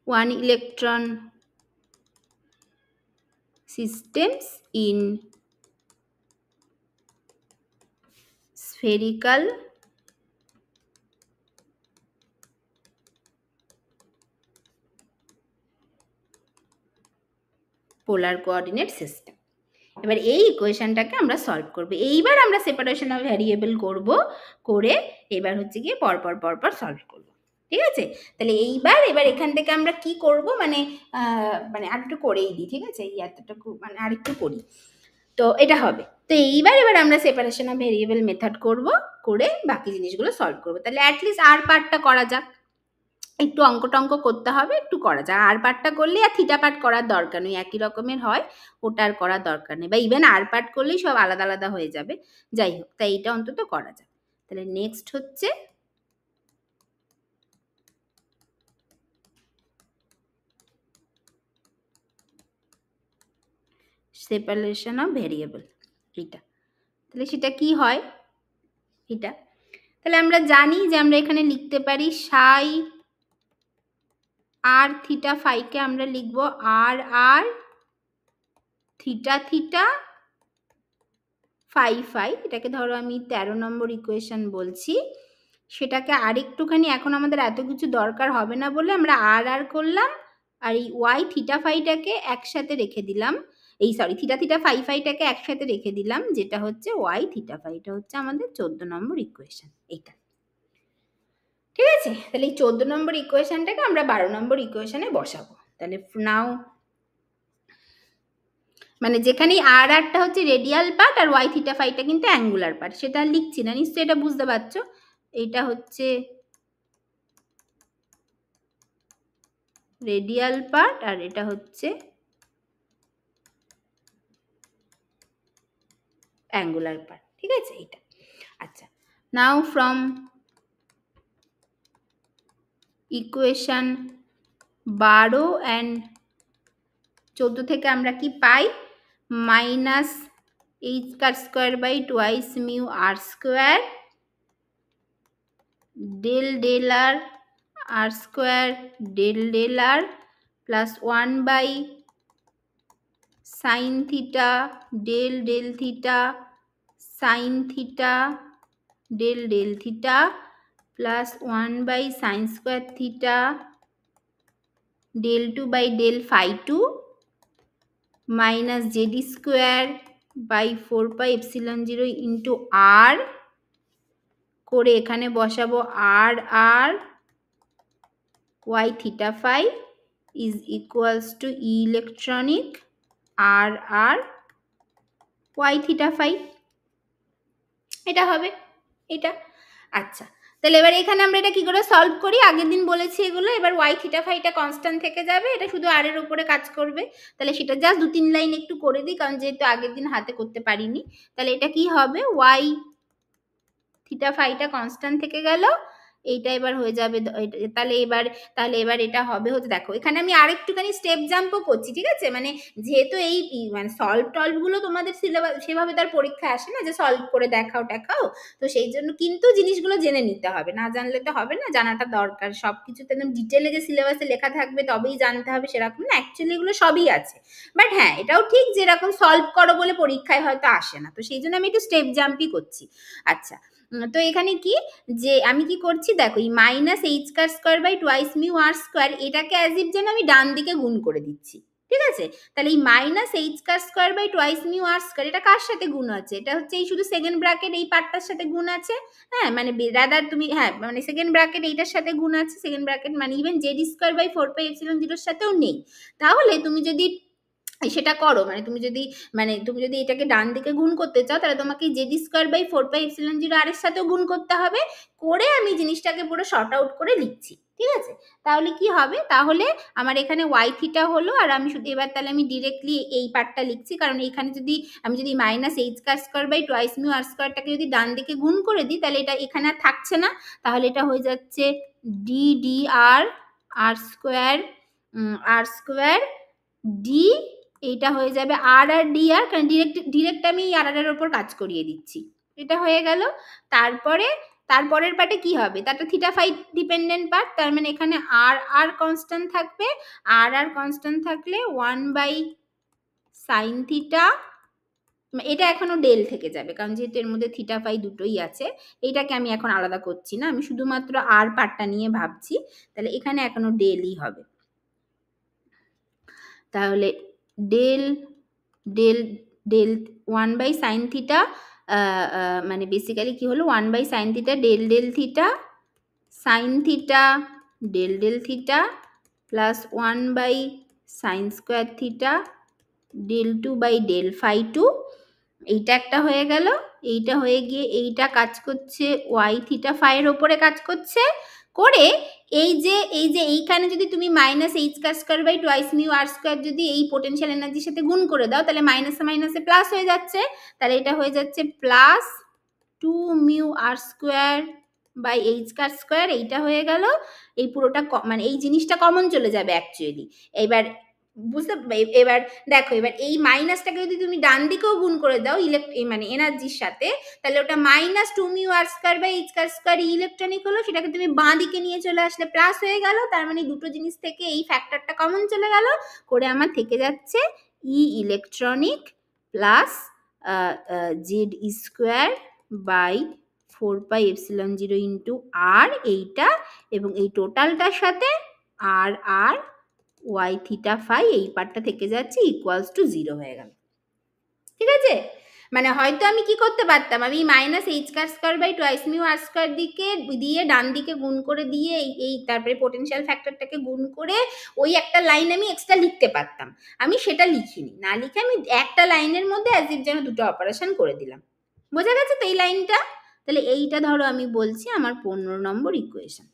one electron systems in spherical polar coordinate system. এবার এই ইকুয়েশনটাকে আমরা সলভ করব। এইবার আমরা সেপারেশন অফ ভ্যারিয়েবল করব, করে এবার হচ্ছে গিয়ে পরপর পরপর সলভ করব। ঠিক আছে, তাহলে এবার এখান থেকে আমরা কি করব, মানে মানে আরেকটু করেই দিই। ঠিক আছে, এই এতটুকু মানে আরেকটু করি, তো এটা হবে। তো এবার আমরা সেপারেশন অফ ভ্যারিয়েবল মেথড করব, করে বাকি জিনিসগুলো সলভ করব। তাহলে অ্যাটলিস্ট আর পার্টটা করা যাক, একটু অঙ্ক টঙ্ক করতে হবে, একটু করা যায়। আর পার্টটা করলে আর থিটা পার্ট করার দরকার নেই, একই রকমের হয়, ওটা আর করার দরকার নেই, বা ইভেন আর পার্ট করলেই সব আলাদা আলাদা হয়ে যাবে। যাই হোক, তাই এইটা অন্তত করা যায়। তাহলে নেক্সট হচ্ছে সেপারেশন অফ ভেরিয়েবল, এটা। তাহলে সেটা কি হয়, এটা তাহলে আমরা জানি যে আমরা এখানে লিখতে পারি সাই আর থিটা ফাইকে আমরা লিখব আর আর থিটা থিটা ফাই ফাই, এটাকে ধরো আমি 13 নম্বর ইকুয়েশন বলছি, সেটাকে আরেকটুখানি এখন আমাদের এত কিছু দরকার হবে না বলে আমরা আর আর করলাম, আর এই ওয়াই থিটা ফাইটাকে একসাথে রেখে দিলাম, এই সরি থিটা থিটা ফাই ফাইটাকে একসাথে রেখে দিলাম, যেটা হচ্ছে ওয়াই থিটা ফাইটা হচ্ছে আমাদের 14 নম্বর ইকুয়েশন এইটা। ঠিক আছে, তাহলে এই 14 নম্বর ইকুয়েশনটাকে আমরা 12 নম্বর ইকুয়েশনে বসাবো। তাহলে নাও মানে যেখানে আর আরটা হচ্ছে রেডিয়াল পার্ট আর ওয়াই থিটা ফাইটা কিন্তু অ্যাঙ্গুলার পার্ট, সেটা লিখছি না, নিশ্চয়ই এটা বুঝতে পারছো। এটা হচ্ছে রেডিয়াল পার্ট আর এটা হচ্ছে অ্যাঙ্গুলার পার্ট। ঠিক আছে এটা। আচ্ছা, নাও ফ্রম ইকুয়েশন 12 অ্যান্ড 14 থেকে আমরা কি পাই, minus H car square by twice mu r square del del r square del del r plus 1 by sine theta del del theta sine theta del del theta plus 1 by sine square theta del 2 by del phi 2 minus Z e square by 4 pi epsilon 0 into r করে এখানে বসাবো r r Y theta phi is equals to electronic r r Y theta phi, এটা হবে এটা। আচ্ছা, তাহলে এবার এখানে আমরা এটা কি করে সলভ করি, আগের দিন বলেছি এগুলো, এবার ওয়াই থিটা ফাইটা কনস্ট্যান্ট থেকে যাবে, এটা শুধু আর এর উপরে কাজ করবে, তাহলে সেটা জাস্ট 2-3 লাইন একটু করে দিই, কারণ যেহেতু আগের দিন হাতে করতে পারিনি। তাহলে এটা কি হবে, ওয়াই থিটা ফাইটা কনস্ট্যান্ট থেকে গেল, এইটা এবার হয়ে যাবে, তাহলে এবার এটা হবে হচ্ছে, দেখো এখানে আমি আরেকটুখানি স্টেপ জাম্পও করছি, ঠিক আছে, মানে যেহেতু এই মানে সলভ টলভগুলো তোমাদের সিলেবাস সেভাবে তার পরীক্ষায় আসে না যে সলভ করে দেখাও টেখাও, তো সেই জন্য কিন্তু জিনিসগুলো জেনে নিতে হবে, না জানলে তো হবে না, জানাটা দরকার, সব কিছুতে একদম ডিটেলে যে সিলেবাসে লেখা থাকবে তবেই জানতে হবে সেরকম না, অ্যাকচুয়ালি এগুলো সবই আছে, বাট হ্যাঁ এটাও ঠিক যে এরকম সলভ করো বলে পরীক্ষায় হয়তো আসে না, তো সেই জন্য আমি একটু স্টেপ জাম্পই করছি। আচ্ছা, তো এখানে কি যে আমি কি করছি দেখো, এই minus H car square by twice mu r square এটাকে অ্যাজ ইফ যেন আমি ডান দিকে গুণ করে দিচ্ছি, ঠিক আছে, তাহলে এই minus H car square by twice mu r square এটা কার সাথে গুণ আছে, এটা হচ্ছে এই শুধু সেকেন্ড ব্র্যাকেট এই পার্টটার সাথে গুণ আছে, হ্যাঁ মানে রাদার তুমি হ্যাঁ মানে সেকেন্ড ব্র্যাকেট এইটার সাথে গুণ আছে, সেকেন্ড ব্র্যাকেট মানে even z square by 4 pi epsilon 0 এর সাথেও নেই, তাহলে তুমি যদি সেটা করো, মানে তুমি যদি এটাকে ডান দিকে গুণ করতে চাও তাহলে তোমাকে জেডি স্কোয়ার বাই 4 পাই এপসিলন 0 আর এর সাথেও গুণ করতে হবে, করে আমি জিনিসটাকে পুরো শর্ট আউট করে লিখছি, ঠিক আছে, তাহলে কি হবে, তাহলে আমার এখানে ওয়াই থিটা হলো, আর আমি শুধু এবার তাহলে আমি ডিরেক্টলি এই পার্টটা লিখছি, কারণ এখানে আমি যদি minus H car square by twice mu r স্কোয়ারটাকে যদি ডান দিকে গুণ করে দিই তাহলে এটা এখানে আর থাকছে না, তাহলে এটা হয়ে যাচ্ছে ডি ডি আর আর স্কোয়ার ডি, এইটা হয়ে যাবে আর আর ডি আর, কারণ ডিরেক্ট আমি আর আর এর ওপর কাজ করিয়ে দিচ্ছি, এটা হয়ে গেল। তারপরের পার্টে কি হবে, তারটা থিটা ফাই ডিপেন্ডেন্ট পার্ট, তার মানে এখানে আর আর কনস্ট্যান্ট থাকবে, আর আর কনস্ট্যান্ট থাকলে 1 বাই সাইন থিটা, এটা এখনো ডেল থেকে যাবে, কারণ যেহেতু এর মধ্যে থিটা ফাই দুটোই আছে, এইটাকে আমি এখন আলাদা করছি না, আমি শুধুমাত্র আর পার্টটা নিয়ে ভাবছি, তাহলে এখানে এখনো ডেলই হবে, তাহলে del del del 1 by sine theta, মানে বেসিক্যালি কি হলো 1 by sine theta del del theta sine theta del del theta plus 1 by sine square theta del 2 by del phi 2, এইটা একটা হয়ে গেল, এইটা হয়ে গিয়ে এইটা কাজ করছে ওয়াই থিটা ফাই এর ওপরে কাজ করছে, করে এই যে এইখানে যদি তুমি minus H car square by twice mu r square যদি এই পোটেনশিয়াল এনার্জির সাথে গুণ করে দাও তাহলে মাইনাসে মাইনাসে প্লাস হয়ে যাচ্ছে, তাহলে এটা হয়ে যাচ্ছে plus 2 mu r square by H car square, এইটা হয়ে গেল, এই পুরোটা মানে এই জিনিসটা কমন চলে যাবে অ্যাকচুয়ালি, এবার এবার দেখো এবার এই মাইনাসটাকে যদি তুমি ডান দিকেও গুণ করে দাও মানে এনার্জির সাথে, তাহলে ওটা minus 2 mu r square by H car square electronic হলো, সেটাকে তুমি বাঁ দিকে নিয়ে চলে আসলে প্লাস হয়ে গেল, তার মানে দুটো জিনিস থেকে এই ফ্যাক্টরটা কমন চলে গেল, করে আমার থেকে যাচ্ছে E electronic plus Z square by 4πε0 into আর এইটা, এবং এই টোটালটার সাথে r r Y theta phi এই পার্টটা থেকে যাচ্ছে ইকুয়ালস টু 0 হয়ে গেল। ঠিক আছে, মানে হয়তো আমি কি করতে পারতাম, আমি minus H car square by twice mu r square দিকে দিয়ে ডান দিকে গুণ করে দিয়ে এই তারপরে পোটেনশিয়াল ফ্যাক্টরটাকে গুণ করে ওই একটা লাইন আমি এক্সট্রা লিখতে পারতাম। আমি সেটা লিখিনি, না লিখে আমি একটা লাইনের মধ্যে অ্যাজ ইফ যেন দুটো অপারেশন করে দিলাম। বোঝা গেছে তো এই লাইনটা? তাহলে এইটা ধরো আমি বলছি আমার 15 নম্বর ইকুয়েশন।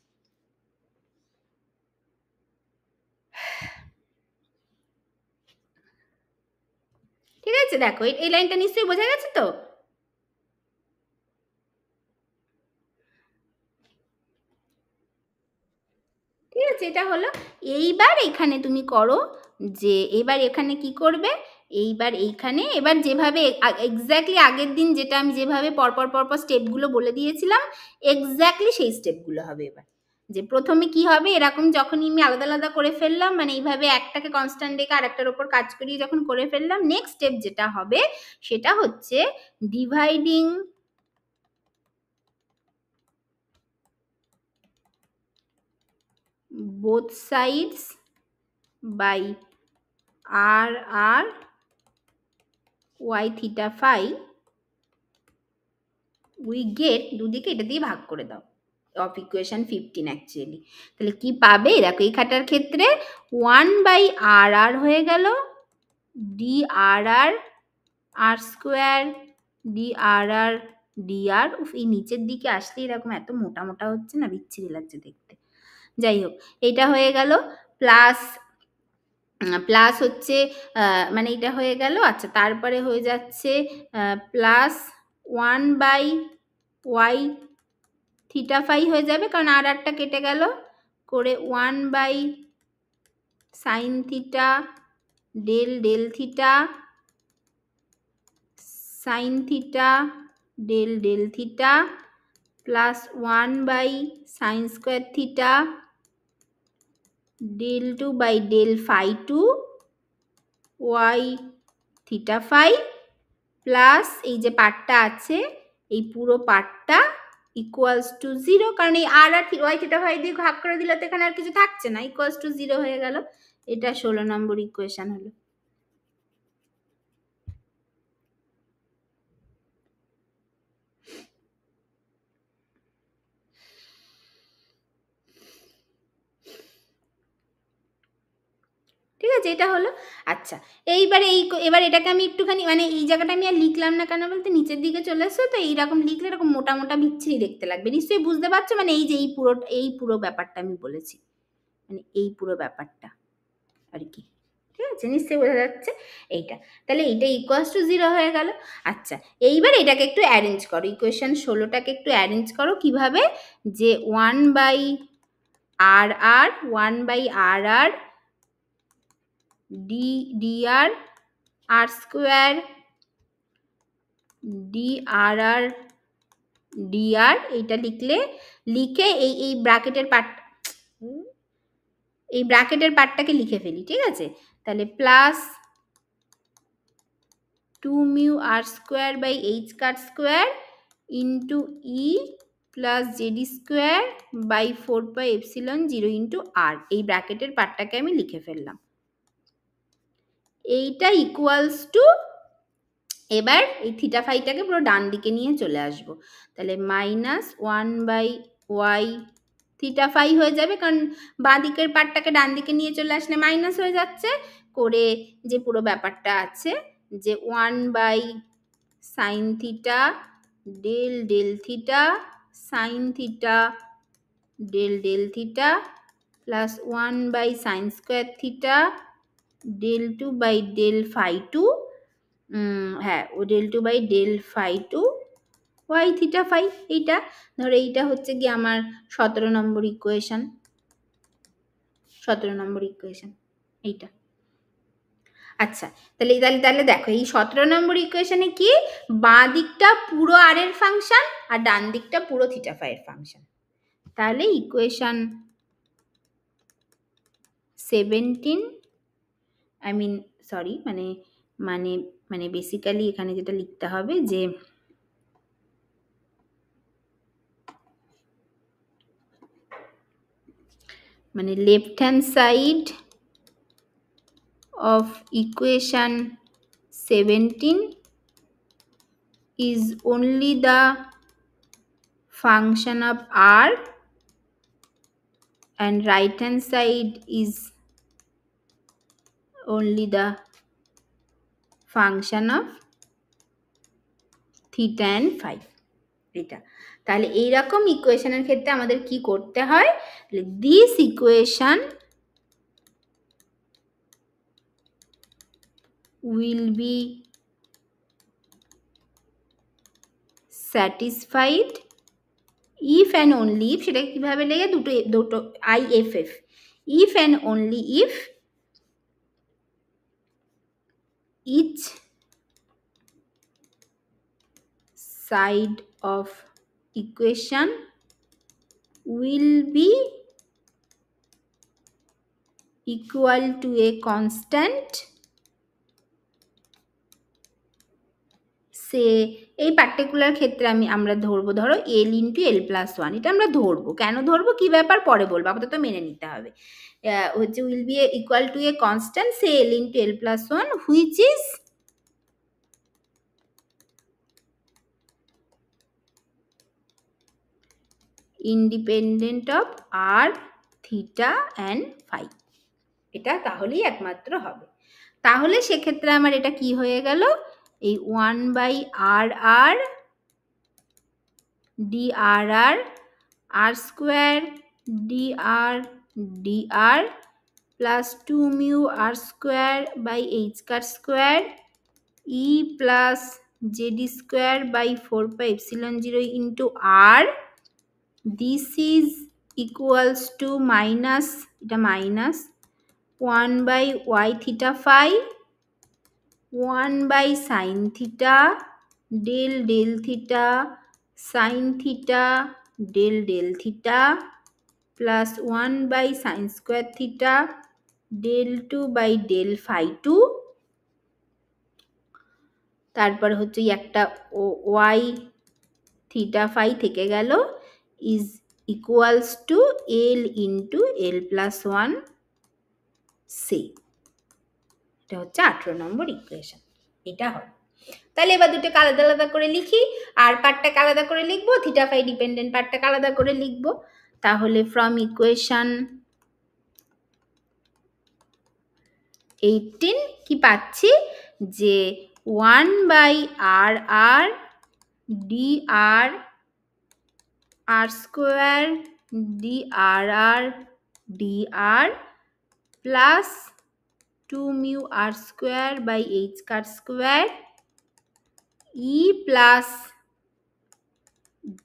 ঠিক আছে, দেখো এই লাইনটা নিশ্চয়ই বোঝা গেছে তো? ঠিক আছে, এটা হলো। এইবার এখানে তুমি করো যে এবার এখানে কি করবে, এইবার এইখানে এবার যেভাবে এক্স্যাক্টলি আগের দিন যেটা আমি যেভাবে পরপর পরপর স্টেপগুলো বলে দিয়েছিলাম এক্স্যাক্টলি সেই স্টেপগুলো হবে। এবার যে প্রথমে কি হবে, এরকম যখনই আমি আলাদা আলাদা করে ফেললাম, মানে এইভাবে একটাকে কনস্ট্যান্ট রেখে আরেকটার ওপর কাজ করিয়ে যখন করে ফেললাম, নেক্সট স্টেপ যেটা হবে সেটা হচ্ছে dividing both sides by r r y theta phi we get, দুদিকে এটা দিয়ে ভাগ করে দাও, অফ ইকুয়েশন 15 অ্যাকচুয়ালি। তাহলে কি পাবে, দেখো এই খাটার ক্ষেত্রে 1/r হয়ে গেল dr r square dr dr। এই নিচের দিকে আসলে এরকম এত মোটা মোটা হচ্ছে না, বিচ্ছিরি লাগছে দেখতে। যাই হোক, এটা হয়ে গেল প্লাস প্লাস হচ্ছে মানে এটা হয়ে গেল। আচ্ছা, তারপরে হয়ে যাচ্ছে প্লাস 1/y থিটা ফাই হয়ে যাবে, কারণ আর একটা কেটে গেল, করে 1/sin theta del del theta sine theta del del theta plus 1/sin square theta del 2/ডেল phi 2 Y theta phi plus এই যে পার্টটা আছে এই পুরো পার্টটা ইকুয়ালস টু 0, কারণ এই আর আর ওয়াই থিটা ফাই দিয়ে ভাগ করে দিলে তো এখানে আর কিছু থাকছে না, ইকুয়ালস টু 0 হয়ে গেল। এটা 16 নম্বর ইকুয়েশন হলো। ঠিক আছে, এটা হলো। আচ্ছা, এইবারে এবার এটাকে আমি একটুখানি মানে এই জায়গাটা আমি আর লিখলাম না কেন বলতে, নিচের দিকে চলে এসছো তো এইরকম লিখলে এরকম মোটা মোটা বিচ্ছিরি দেখতে লাগবে, নিশ্চয়ই বুঝতে পারছো। মানে এই যে এই পুরো ব্যাপারটা আমি বলেছি, মানে এই পুরো ব্যাপারটা আর কি। ঠিক আছে, নিশ্চয়ই বোঝা যাচ্ছে এইটা। তাহলে এইটা ইকুয়ালস টু 0 হয়ে গেল। আচ্ছা, এইবার এটাকে একটু অ্যারেঞ্জ করো, ইকুয়েশন 16টাকে একটু অ্যারেঞ্জ করো। কিভাবে, যে 1/r 1/r dr r square dr dr এইটা লিখে এই ব্র্যাকেটের পার্টটাকে লিখে ফেলি। ঠিক আছে, তাহলে plus 2 mu r square by H car square into E plus Z e square by 4πε0 into r, এই ব্র্যাকেটের পার্টটাকে আমি লিখে ফেললাম। এইটা ইকুয়ালস টু, এবার এই থিটা ফাইটাকে পুরো ডান দিকে নিয়ে চলে আসব, তাহলে মাইনাস 1/y থিটা ফাই হয়ে যাবে, কারণ বাঁ দিকের পার্টটাকে ডান দিকে নিয়ে চলে আসলে মাইনাস হয়ে যাচ্ছে, করে যে পুরো ব্যাপারটা আছে যে 1/sin theta del del theta sine theta del del theta plus 1/sin square theta del 2/ডেল ফাই 2, হ্যাঁ ও ডেল 2/ডেল ফাই 2 ওয়াই থিটা ফাই। এইটা ধরো এইটা হচ্ছে কি আমার 17 নম্বর ইকুয়েশন, 17 নম্বর ইকুয়েশন এইটা। আচ্ছা, তাহলে তাহলে দেখো এই 17 নম্বর ইকুয়েশনে কি, বাঁ দিকটা পুরো আর এর ফাংশন আর ডান দিকটা পুরো থিটা ফাই এর ফাংশন। তাহলে ইকুয়েশন 17 মানে মানে মানে বেসিক্যালি এখানে যেটা লিখতে হবে যে মানে left hand side of equation 17 is only the function of r and right hand side is only the function of theta and phi এটা তাহলে এইরকম ইকুয়েশনের ক্ষেত্রে আমাদের কি করতে হয় this equation will be satisfied if and only if সেটা কিভাবে লেগে দুটো দুটো IFF if and only if each side of equation will be equal to a constant সে এই পার্টিকুলার ক্ষেত্রে আমরা ধরবো ধরো এল ইন্টু এল প্লাস ওয়ান এটা আমরা ধরবো কেন ধরবো কি ব্যাপার পরে বলবো আপাতত মেনে নিতে হবে হচ্ছে will be equal to a constant say l into L plus one which is independent of r theta and phi এটা তাহলেই একমাত্র হবে তাহলে সেক্ষেত্রে আমার এটা কি হয়ে গেল এই 1/r dr r square dr dr plus 2 mu r square by h cut square e plus jd square by 4 pi epsilon 0 into r this is equals to minus এটা minus 1/y theta phi 1 by sin theta del del theta sin theta del del theta plus 1 by sin square theta del 2 by del phi 2 তারপর হচ্ছে একটা y theta phi থেকে গেল is equals to l into l plus 1 c এটা হচ্ছে 18 নম্বর equation এটা হবে তাহলে এবার দুটোকে আলাদা আলাদা করে লিখি আর পার্টটাকে আলাদা করে লিখবো থিটা ফাই ডিপেন্ডেন্ট পার্টটাকে আলাদা করে লিখবো তাহলে ফ্রম ইকুয়েশন 18 কি পাচ্ছি যে 1/r dr r square drr dr plus 2 mu r square by h cut square e plus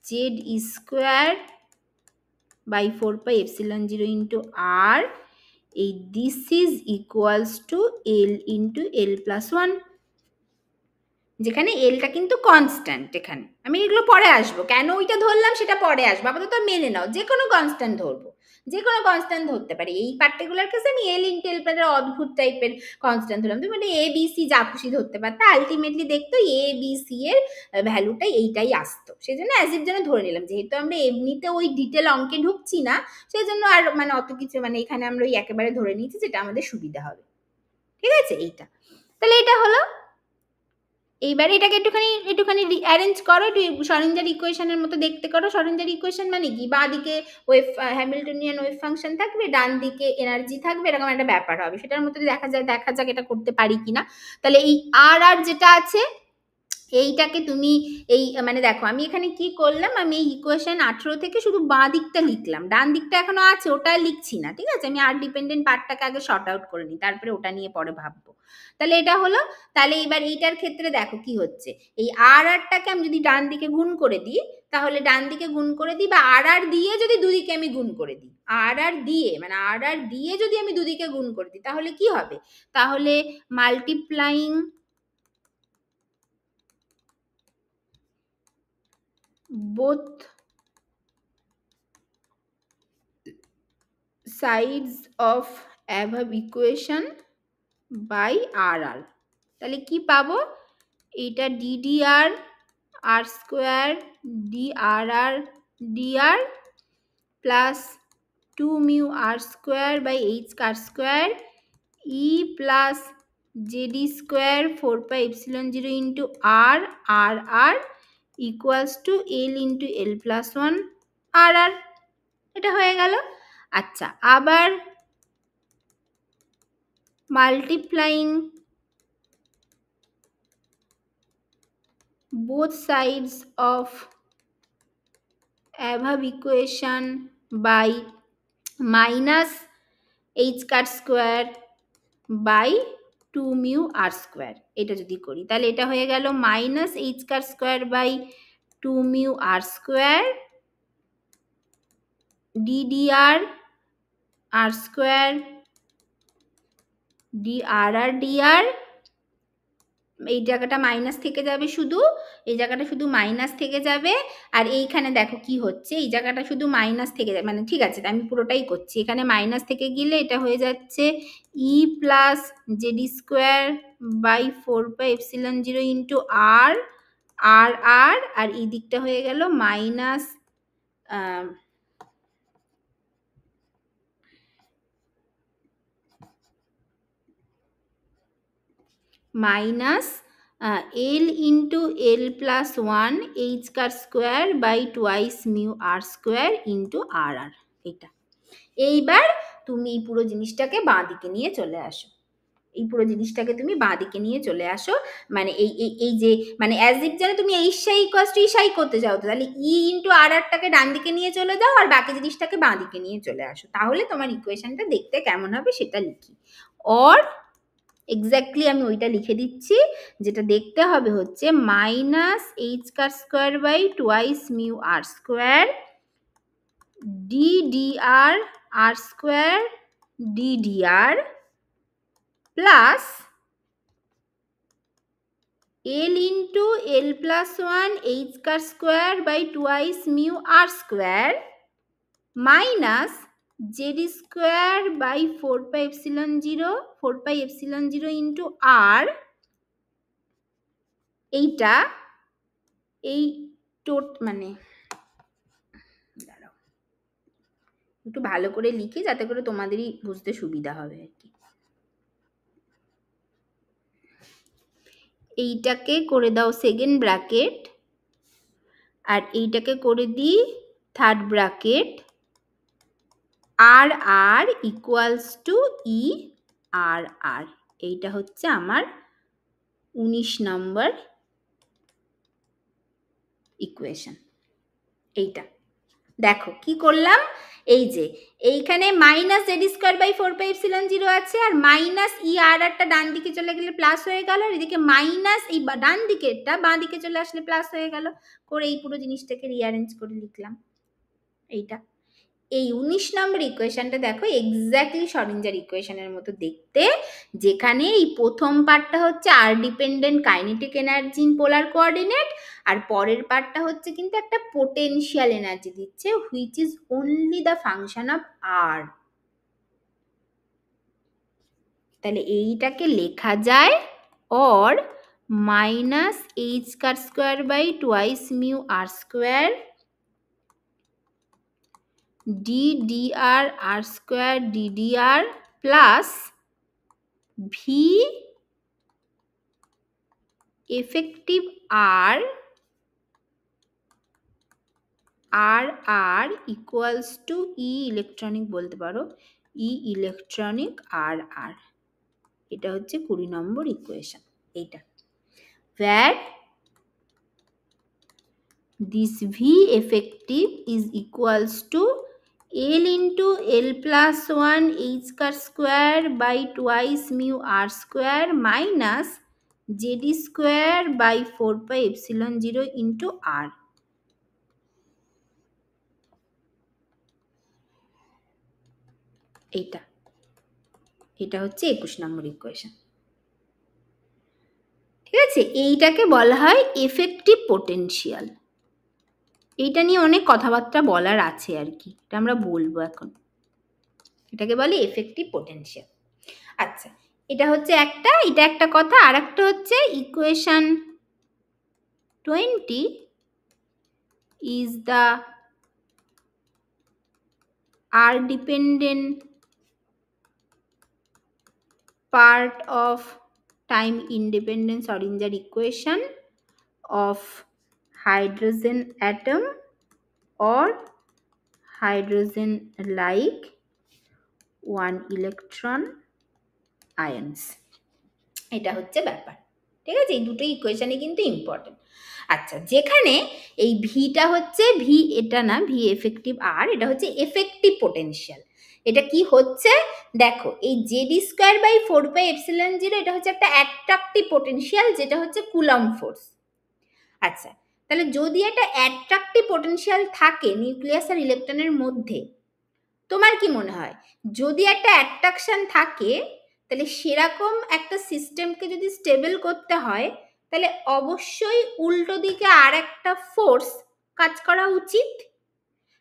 z square by 4 pi epsilon 0 into r এই this is equals to l into l plus 1 যেখানে এলটা কিন্তু constant এখানে আমি এগুলো পরে আসবো কেন ওইটা ধরলাম সেটা পরে আসবো আপাতত মেনে নাও যে কোনো কনস্ট্যান্ট ধরবো যে কোনো কনস্ট্যান্ট ধরতে পারি এই পার্টিকুলার কেসে আমি এল ইন্টু এল প্লাস অদ্ভুত টাইপের কনস্ট্যান্ট ধরলাম তুমি মানে এ বি সি যা খুশি ধরতে পারতো আলটিমেটলি দেখতো এ বি সি এর ভ্যালুটাই এইটাই আসতো সেই জন্য অ্যাজ ইফ যেন ধরে নিলাম যেহেতু আমরা এমনিতে ওই ডিটেল অঙ্কে ঢুকছি না সেই জন্য আর মানে অত কিছু মানে এখানে আমরা ওই একেবারে ধরে নিয়েছি যেটা আমাদের সুবিধা হবে ঠিক আছে এইটা তাহলে এটা হলো এইবার এটাকে একটুখানি অ্যারেঞ্জ করো একটু শরঞ্জার ইকুয়েশনের মতো দেখতে করো শরঞ্জার ইকুয়েশন মানে কি বাঁ দিকে ওয়েভ হ্যামিল্টনিয়ান ওয়েভ ফাংশন থাকবে ডান দিকে এনার্জি থাকবে এরকম একটা ব্যাপার হবে সেটার মধ্যে দেখা যাক এটা করতে পারি কিনা তাহলে এই আর আর যেটা আছে এইটাকে তুমি এই মানে দেখো আমি এখানে কি করলাম আমি এই ইকুয়েশন 18 থেকে শুধু বাঁ দিকটা লিখলাম ডান দিকটা এখনো আছে ওটা লিখছি না ঠিক আছে আমি আর ডিপেন্ডেন্ট পার্টটাকে আগে শর্ট আউট করে নিই তারপরে ওটা নিয়ে পরে ভাববো তাহলে এটা হলো তাহলে এবার এইটার ক্ষেত্রে দেখো কি হচ্ছে এই আর আরটাকে আমি যদি ডান দিকে গুণ করে দিই তাহলে ডান দিকে গুণ করে দিই বা আর আর দিয়ে যদি দুদিকে আমি গুণ করে দিই আর আর দিয়ে মানে আর আর দিয়ে যদি আমি দুদিকে গুণ করে দিই তাহলে কি হবে তাহলে multiplying both sides of above equation by RR তাহলে কি পাবো, এটা ddr r square drr dr plus 2 mu r square by h bar square e plus jd square 4 pi epsilon 0 into r r r equals to l into l plus 1 r r। এটা হয়ে গেল। আচ্ছা, আবার multiplying both sides of above equation by minus h cut square by 2 mu r square, এটা যদি করি তাহলে এটা হয়ে গেল minus h cut square by 2 mu r square ddr r square drr dr, এই জায়গাটা মাইনাস থেকে যাবে, শুধু এই জায়গাটা শুধু মাইনাস থেকে যাবে। আর এইখানে দেখো কি হচ্ছে, এই জায়গাটা শুধু মাইনাস থেকে যাবে, মানে ঠিক আছে আমি পুরোটাই করছি, এখানে মাইনাস থেকে গেলে এটা হয়ে যাচ্ছে E plus Z e square by 4 pi epsilon 0 into r r r r এই দিকটা হয়ে গেল minus minus l into l plus 1 h bar square by twice mu r square into r r. এটা এইবার তুমি এই পুরো জিনিসটাকে বাঁ দিকে নিয়ে চলে আসো, এই পুরো জিনিসটাকে তুমি বাঁ দিকে নিয়ে চলে আসো, মানে এই এই এই যে মানে অ্যাজ ইফ যেন তুমি এই সাই ইকুয়ালস টু এই সাই করতে চাও, তাহলে ই ইন্টু আর আরটাকে ডান দিকে নিয়ে চলে যাও আর বাকি জিনিসটাকে বাঁ দিকে নিয়ে চলে আসো, তাহলে তোমার ইকুয়েশনটা দেখতে কেমন হবে সেটা লিখি। অর এক্স্যাক্টলি আমি ওইটা লিখে দিচ্ছি, যেটা দেখতে হবে হচ্ছে minus H car square by twice mu r square ddr r square ddr plus l into l plus 1 H car square by twice mu r square minus Z square by 4 pi epsilon 0 into আর, এইটা এই মানে দাঁড়াও একটু ভালো করে লিখি যাতে করে তোমাদেরই বুঝতে সুবিধা হবে আর কি। এইটাকে করে দাও সেকেন্ড ব্র্যাকেট আর এইটাকে করে দিই third bracket, r r equals to E r r, এইটা হচ্ছে আমার 19 নম্বর ইকুয়েশন। এইটা দেখো কি করলাম, এই যে এইখানে minus Z square by 4 pi epsilon 0 আছে আর মাইনাস ই আর আরটা ডান দিকে চলে গেলে প্লাস হয়ে গেল, আর এদিকে মাইনাস এই ডান দিকেরটা বাঁ দিকে চলে আসলে প্লাস হয়ে গেল, করে এই পুরো জিনিসটাকে রিঅ্যারেঞ্জ করে লিখলাম। এইটা এই 19 নম্বর ইকুয়েশনটা দেখো এক্স্যাক্টলি শর্ডিঞ্জার ইকুয়েশনের মতো দেখতে, যেখানে এই প্রথম পার্টটা হচ্ছে r dependent kinetic energy in polar coordinate আর পরের পার্টটা হচ্ছে কিন্তু একটা পোটেনশিয়াল এনার্জি দিচ্ছে which is only the function of r. তাহলে এইটাকে লেখা যায় or minus H car square by twice mu r square ddr r square ddr plus v effective r r r equals to e electronic বলতে পারো e electronic r r, এটা হচ্ছে 20 নম্বর equation. এইটা where this v effective is equals to l into l plus 1 h car square by twice mu r square minus z square by 4 pi epsilon 0 into r। এইটা এটা হচ্ছে 21 নম্বর equation. ঠিক আছে, এইটাকে বলা হয় এফেক্টিভ পোটেনশিয়াল। এইটা নিয়ে অনেক কথাবার্তা বলার আছে আর কি, এটা আমরা বলবো এখন। এটাকে বলে এফেক্টিভ পোটেনশিয়াল। আচ্ছা, এটা হচ্ছে একটা, এটা একটা কথা। আর একটা হচ্ছে equation 20 is the r dependent part of time independence Schrodinger equation of hydrogen atom or hydrogen like one electron ions. এটা হচ্ছে ব্যাপার, ঠিক আছে? এই দুটো ইকুয়েশনই কিন্তু ইম্পর্টেন্ট। আচ্ছা, যেখানে এই ভিটা হচ্ছে ভি, এটা না ভি এফেক্টিভ আর, এটা হচ্ছে এফেক্টিভ পোটেনশিয়াল। এটা কি হচ্ছে দেখো, এই জেডি স্কোয়ার বাই 4πε0 এটা হচ্ছে একটা অ্যাট্রাকটিভ পোটেনশিয়াল, যেটা হচ্ছে কুলম্ব ফোর্স। আচ্ছা, তাহলে যদি একটা অ্যাট্রাকটিভ পোটেনশিয়াল থাকে নিউক্লিয়াস আর ইলেকট্রনের মধ্যে, তোমার কি মনে হয় যদি একটা অ্যাট্রাকশন থাকে, তাহলে সেরকম একটা সিস্টেমকে যদি স্টেবল করতে হয়, তাহলে অবশ্যই উল্টো দিকে আর একটা ফোর্স কাজ করা উচিত।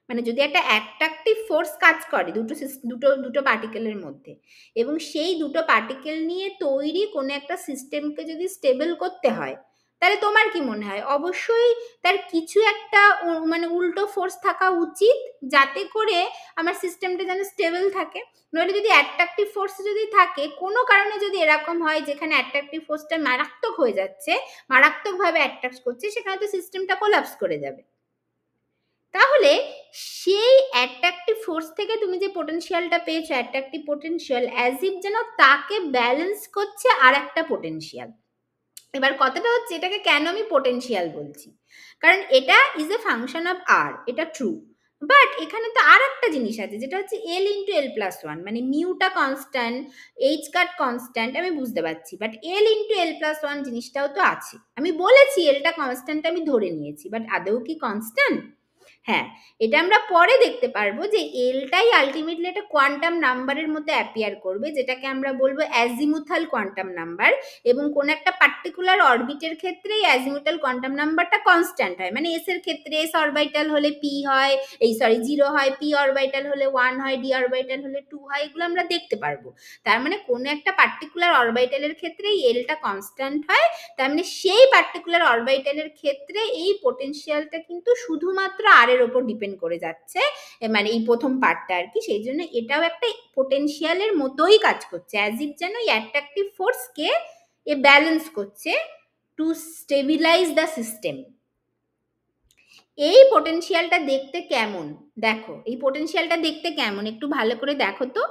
মানে যদি একটা অ্যাট্রাকটিভ ফোর্স কাজ করে দুটো দুটো পার্টিকেলের মধ্যে, এবং সেই দুটো পার্টিকেল নিয়ে তৈরি কোনো একটা সিস্টেমকে যদি স্টেবল করতে হয়, তাহলে তোমার কি মনে হয় অবশ্যই তার কিছু একটা মানে উল্টো ফোর্স থাকা উচিত, যাতে করে আমার সিস্টেমটা যেন স্টেবল থাকে। নইলে যদি অ্যাট্রাকটিভ ফোর্স যদি থাকে, কোনো কারণে যদি এরকম হয় যেখানে অ্যাট্রাকটিভ ফোর্সটা মারাত্মক হয়ে যাচ্ছে, মারাত্মকভাবে অ্যাট্রাক্ট করছে, সেখানে তো সিস্টেমটা কোলাপস করে যাবে। তাহলে সেই অ্যাট্রাকটিভ ফোর্স থেকে তুমি যে পোটেনশিয়ালটা পেয়েছো, অ্যাট্রাকটিভ পোটেনশিয়াল, অ্যাজ ইফ যেন তাকে ব্যালেন্স করছে আর একটা পোটেনশিয়াল। এবার কথাটা হচ্ছে এটাকে কেন আমি পোটেনশিয়াল বলছি, কারণ এটা ইজ এ ফাংশন অফ আর, এটা ট্রু। বাট এখানে তো আর একটা জিনিস আছে, যেটা হচ্ছে এল ইন্টু এল প্লাস ওয়ান, মানে মিউটা কনস্ট্যান্ট, এইচ কাট কনস্ট্যান্ট, আমি বুঝতে পারছি, but L into L plus one জিনিসটাও তো আছে। আমি বলেছি এলটা কনস্ট্যান্ট আমি ধরে নিয়েছি, বাট আদৌ কি কনস্ট্যান্ট? হ্যাঁ, এটা আমরা পরে দেখতে পারবো যে এলটাই আলটিমেটলি একটা কোয়ান্টাম নাম্বারের মতো অ্যাপিয়ার করবে, যেটাকে আমরা বলবো অ্যাজিমুথাল কোয়ান্টাম নাম্বার। এবং কোন একটা পার্টিকুলার অরবিটের ক্ষেত্রে এই অ্যাজিমুথাল কোয়ান্টাম নাম্বারটা কনস্ট্যান্ট হয়। মানে এস এর ক্ষেত্রে এস অরবিটাল হলে পি হয়, এই সরি 0 হয়, পি অরবিটাল হলে 1 হয়, ডি অরবিটাল হলে 2 হয়, এগুলো আমরা দেখতে পারবো। তার মানে কোনো একটা পার্টিকুলার অরবিটালের ক্ষেত্রে এই এলটা কনস্ট্যান্ট হয়, তার মানে সেই পার্টিকুলার অরবিটালের ক্ষেত্রে এই পোটেনশিয়ালটা কিন্তু শুধুমাত্র আর এর ওপর ডিপেন্ড করে যাচ্ছে, মানে এই প্রথম পার্টটা আর কি। সেই জন্য এটাও একটা পোটেনশিয়ালের মতোই কাজ করছে, অ্যাজ ইফ যেন এই অ্যাট্রাকটিভ ফোর্সকে এ ব্যালেন্স করছে টু স্টেবিলাইজ দ্য সিস্টেম। এই পোটেনশিয়ালটা দেখতে কেমন দেখো, এই পোটেনশিয়ালটা দেখতে কেমন একটু ভালো করে দেখো তো।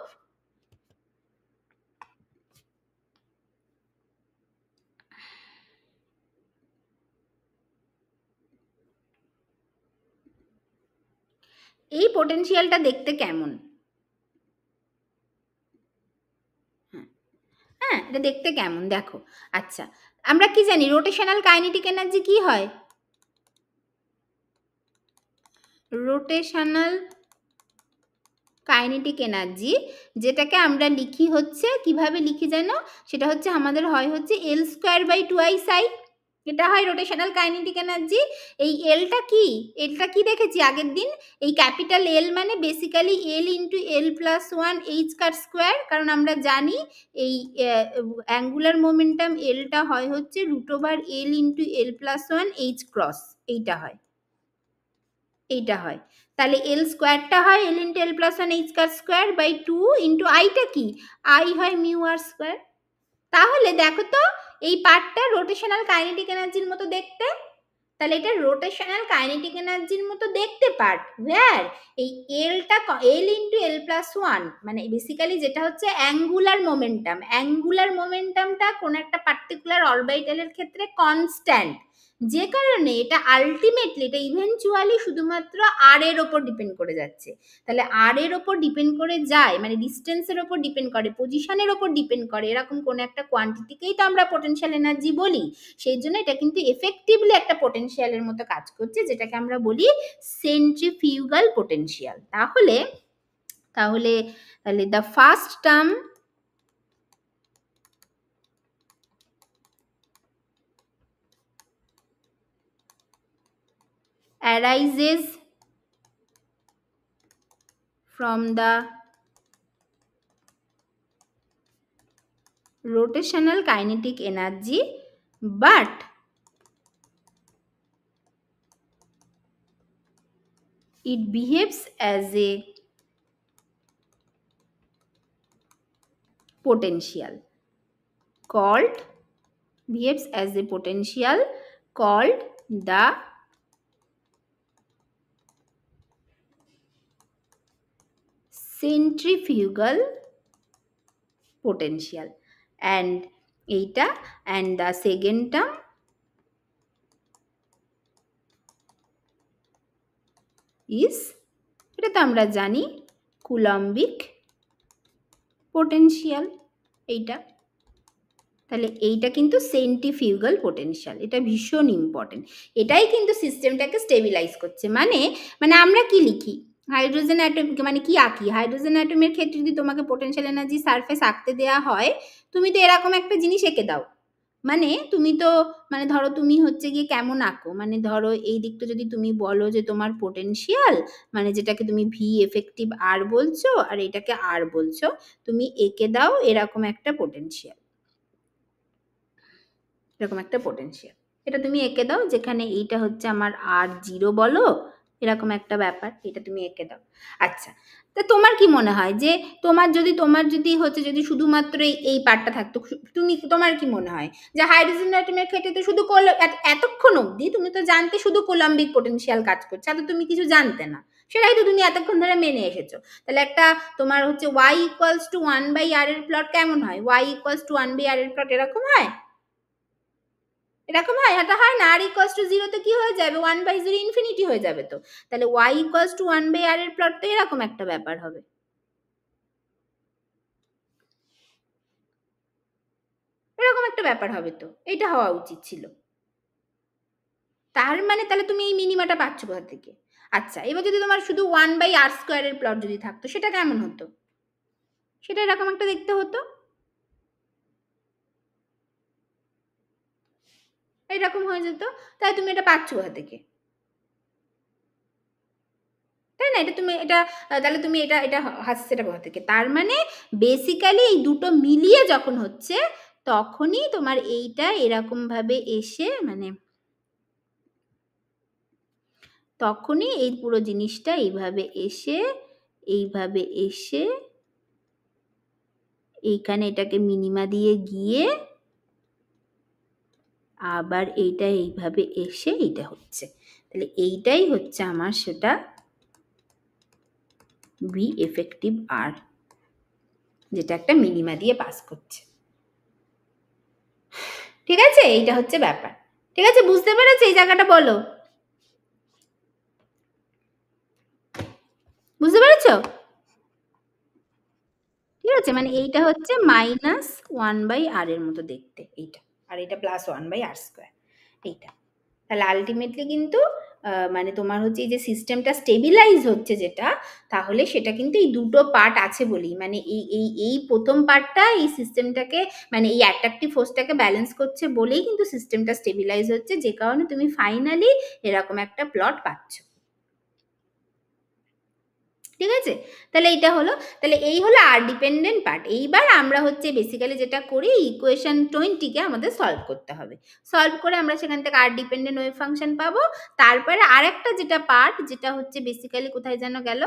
এই পোটেনশিয়ালটা দেখতে কেমন? হ্যাঁ, এটা দেখতে কেমন দেখো। আচ্ছা, আমরা কি জানি রোটেশনাল কাইনেটিক এনার্জি কি হয়? রোটেশনাল কাইনেটিক এনার্জি, যেটাকে আমরা লিখি হচ্ছে কিভাবে লিখি জানো, সেটা হচ্ছে আমাদের হয় হচ্ছে এল স্কোয়ার বাই 2i, এটা হয় রোটেশনাল কাইনেটিক এনার্জি। এই এলটা কি দেখেছি আগের দিন, এই ক্যাপিটাল এল মানে বেসিক্যালি এল ইন্টু এল প্লাস ওয়ান এইচ কার স্কোয়ার, কারণ আমরা জানি এই অ্যাঙ্গুলার মোমেন্টাম এলটা হয় হচ্ছে রুট ওভার এল ইন্টু এল প্লাস ওয়ান এইচ ক্রস, এইটা হয়, এইটা হয়। তাহলে এল স্কোয়ারটা হয় L into L plus one H car square by 2 into আইটা কি, আই হয় মিউ আর স্কোয়ার। তাহলে দেখো তো এই পার্টটা রোটেশনাল কাইনেটিক এনার্জির মতো দেখতে, তাহলে এটা রোটেশনাল কাইনেটিক এনার্জির মতো দেখতে পার্ট, ওয়্যার এই এলটা এল ইন্টু এল প্লাস ওয়ান মানে বেসিক্যালি যেটা হচ্ছে অ্যাঙ্গুলার মোমেন্টাম, অ্যাঙ্গুলার মোমেন্টামটা কোন একটা পার্টিকুলার অরবিটালের ক্ষেত্রে কনস্ট্যান্ট, যে কারণে এটা আলটিমেটলি এটা ইভেনচুয়ালি শুধুমাত্র আর এর ওপর ডিপেন্ড করে যাচ্ছে। তাহলে আর এর ওপর ডিপেন্ড করে যায় মানে ডিস্টেন্সের ওপর ডিপেন্ড করে, পজিশনের ওপর ডিপেন্ড করে, এরকম কোন একটা কোয়ান্টিটিকেই তো আমরা পোটেনশিয়াল এনার্জি বলি। সেই জন্য এটা কিন্তু এফেক্টিভলি একটা পোটেনশিয়ালের মতো কাজ করছে, যেটাকে আমরা বলি সেন্ট্রিফিউগাল পোটেনশিয়াল। তাহলে তাহলে তাহলে the first term arises from the rotational kinetic energy, but it behaves as a potential called the centrifugal potential, and এইটা and the second term is, এটা তো আমরা জানি, কুলম্বিক পোটেনশিয়াল। এইটা তাহলে এইটা কিন্তু সেন্ট্রিফিউগাল পোটেনশিয়াল, এটা ভীষণ ইম্পর্টেন্ট। এটাই কিন্তু সিস্টেমটাকে স্টেবিলাইজ করছে। মানে মানে আমরা কি লিখি, হাইড্রোজেন অ্যাটম মানে কি আঁকি, হাইড্রোজেন অ্যাটমের ক্ষেত্রে যদি তোমাকে পোটেনশিয়াল এনার্জি সারফেস আঁকতে দেওয়া হয়, তুমি তো এরকম একটা জিনিস এঁকে দাও। মানে তুমি তো মানে ধরো তুমি হচ্ছে গিয়ে কেমন আঁকো, মানে ধরো এই দিকটা যদি তুমি বলো যে তোমার পোটেনশিয়াল, মানে যেটাকে তুমি ভি এফেক্টিভ আর বলছো আর এটাকে আর বলছো, তুমি এঁকে দাও এরকম একটা পোটেনশিয়াল, এরকম একটা পোটেনশিয়াল। এটা তুমি এঁকে দাও, যেখানে এইটা হচ্ছে আমার R0 বলো, এরকম একটা ব্যাপার, এটা তুমি এঁকে দাও। আচ্ছা, তা তোমার কি মনে হয় যে তোমার যদি হচ্ছে যদি শুধুমাত্র এই পার্টটা থাকতো, তোমার কি মনে হয় যে হাইড্রোজেন অ্যাটমের ক্ষেত্রে তো শুধু এতক্ষণ অবধি তুমি তো জানতে শুধু কোলম্বিক পোটেনশিয়াল কাজ করছে, আর তো তুমি কিছু জানতে না, সেটাই তো তুমি এতক্ষণ ধরে মেনে এসেছো। তাহলে একটা তোমার হচ্ছে y=1/r এর প্লট কেমন হয়, y=1/r এর প্লট এরকম হয়, এরকম হয়, এটা হয় না। r=0 তে কি হয়ে যাবে, 1/0 ইনফিনিটি হয়ে যাবে। তো তাহলে y=1/r এর প্লট তো এরকম একটা ব্যাপার হবে, এরকম একটা ব্যাপার হবে, তো এটা হওয়া উচিত ছিল। তার মানে তাহলে তুমি এই মিনিমাটা পাচ্ছ কোথা থেকে? আচ্ছা, এবার যদি তোমার শুধু 1/r² এর প্লট যদি থাকতো, সেটা কেমন হতো, সেটা এরকম একটা দেখতে হতো, এরকম হয়ে যেত। তাই তুমি এটা পাচ্ছ কোথা থেকে, তাই না? এটা তুমি এটা তাহলে তুমি এটা এটা হাসছে এটা কোথা থেকে? তার মানে বেসিক্যালি এই দুটো মিলিয়ে যখন হচ্ছে, তখনই তোমার এইটা এরকম ভাবে এসে মানে তখনই এই পুরো জিনিসটা এইভাবে এসে এইখানে এটাকে মিনিমা দিয়ে গিয়ে আবার এইটা এইভাবে এসে এইটা হচ্ছে। তাহলে এইটাই হচ্ছে আমার সেটা ভি এফেক্টিভ আর, যেটা একটা মিনিমা দিয়ে পাস করছে। ঠিক আছে, এইটা হচ্ছে ব্যাপার। ঠিক আছে, বুঝতে পেরেছো এই জায়গাটা? বলো, বুঝতে পেরেছো? ঠিক আছে, মানে এইটা হচ্ছে -1/r এর মতো দেখতে এইটা, আর এটা +1/r², এইটা। তাহলে আলটিমেটলি কিন্তু মানে তোমার হচ্ছে এই যে সিস্টেমটা স্টেবিলাইজ হচ্ছে যেটা, তাহলে সেটা কিন্তু এই দুটো পার্ট আছে বলেই, মানে এই প্রথম পার্টটা এই সিস্টেমটাকে মানে এই অ্যাট্রাকটিভ ফোর্সটাকে ব্যালেন্স করছে বলেই কিন্তু সিস্টেমটা স্টেবিলাইজ হচ্ছে, যে কারণে তুমি ফাইনালি এরকম একটা প্লট পাচ্ছ। ঠিক আছে, তাহলে এইটা হলো, তাহলে এই হলো আর ডিপেন্ডেন্ট পার্ট। এইবার আমরা হচ্ছে বেসিক্যালি যেটা করি, ইকুয়েশন 20 কে আমাদের সলভ করতে হবে। সলভ করে আমরা সেখান থেকে আর ডিপেন্ডেন্ট ওয়েভ ফাংশন পাবো। তারপরে আরেকটা যেটা পার্ট, যেটা হচ্ছে বেসিক্যালি কোথায় যেন গেল,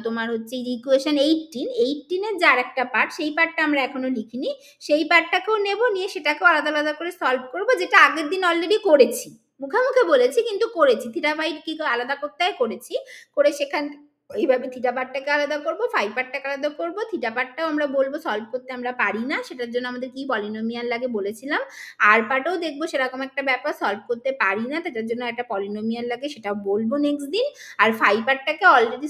তোমার হচ্ছে ইকুয়েশন 18 যে আরেকটা পার্ট, সেই পার্টটা আমরা এখনো লিখিনি, সেই পার্টটাকেও নেব, নিয়ে সেটাকেও আলাদা আলাদা করে সলভ করব, যেটা আগের দিন অলরেডি করেছি, মুখে বলেছি কিন্তু করেছি, থিটা ফাই কি আলাদা করতে হয় করেছি, করে সেখান এইভাবে থিটা পার্টটাকে আলাদা করবো, ফাই পার্টটাকে আলাদা করবো। থিটা পার্টটাও আমরা বলবো সলভ করতে আমরা পারি না, সেটার জন্য আমাদের কি পলিনোমিয়াল লাগে বলেছিলাম। আর পার্টও দেখবো সেরকম একটা ব্যাপার, সলভ করতে পারি না, তার জন্য একটা পলিনোমিয়াল লাগে, সেটাও বলবো নেক্সট দিন। আর ফাই পার্টটাকে অলরেডি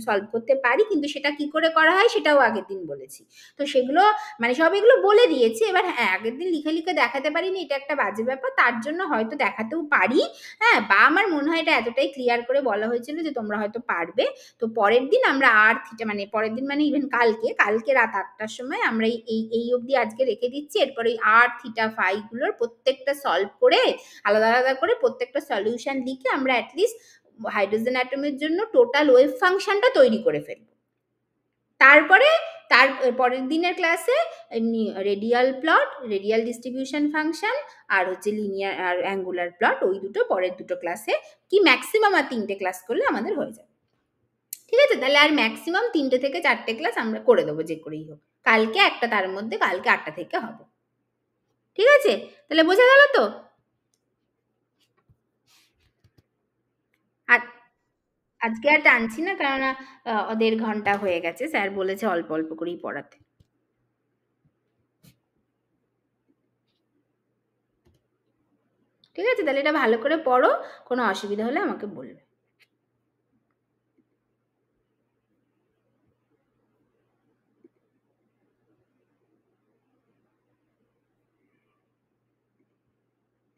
সলভ করতে পারি, কিন্তু সেটা কি করে করা হয় সেটাও আগের দিন বলেছি। তো সেগুলো মানে সব এগুলো বলে দিয়েছি। এবার হ্যাঁ, আগের দিন লিখে দেখাতে পারিনি, এটা একটা বাজে ব্যাপার, তার জন্য হয়তো দেখাতেও পারি, হ্যাঁ, বা আমার মনে হয় এটা এতটাই ক্লিয়ার করে বলা হয়েছিল যে তোমরা হয়তো পারবে। তো পরের দিন আমরা আর থিটা মানে পরের দিন মানে ইভেন কালকে রাত 8টার সময় আমরা এই অবধি আজকে রেখে দিচ্ছি। এরপরে আর থিটা ফাই গুলোর প্রত্যেকটা সলভ করে আলাদা আলাদা করে প্রত্যেকটা সলিউশন লিখে আমরা অ্যাটলিস্ট হাইড্রোজেন অ্যাটমের জন্য টোটাল ওয়েভ ফাংশনটা তৈরি করে ফেলবো। তারপরে তার পরের দিনের ক্লাসে এমনি radial plot, radial distribution function আর হচ্ছে লিনিয়ার আর অ্যাঙ্গুলার প্লট, ওই দুটো পরের দুটো ক্লাসে, কি ম্যাক্সিমাম আর 3টে ক্লাস করলে আমাদের হয়ে যাবে। ঠিক আছে? তাহলে আর ম্যাক্সিমাম 3টে থেকে 4টে ক্লাস আমরা করে দেবো যে করেই হোক। কালকে একটা, তার মধ্যে কালকে 8টা থেকে হবে। ঠিক আছে? তাহলে বোঝা গেল তো? আর আজকে আর টানছি না, কেননা 1.5 ঘন্টা হয়ে গেছে। স্যার বলেছে অল্প, অল্প করেই পড়াতে। ঠিক আছে? তাহলে এটা ভালো করে পড়ো। কোনো অসুবিধা হলে আমাকে বলবে।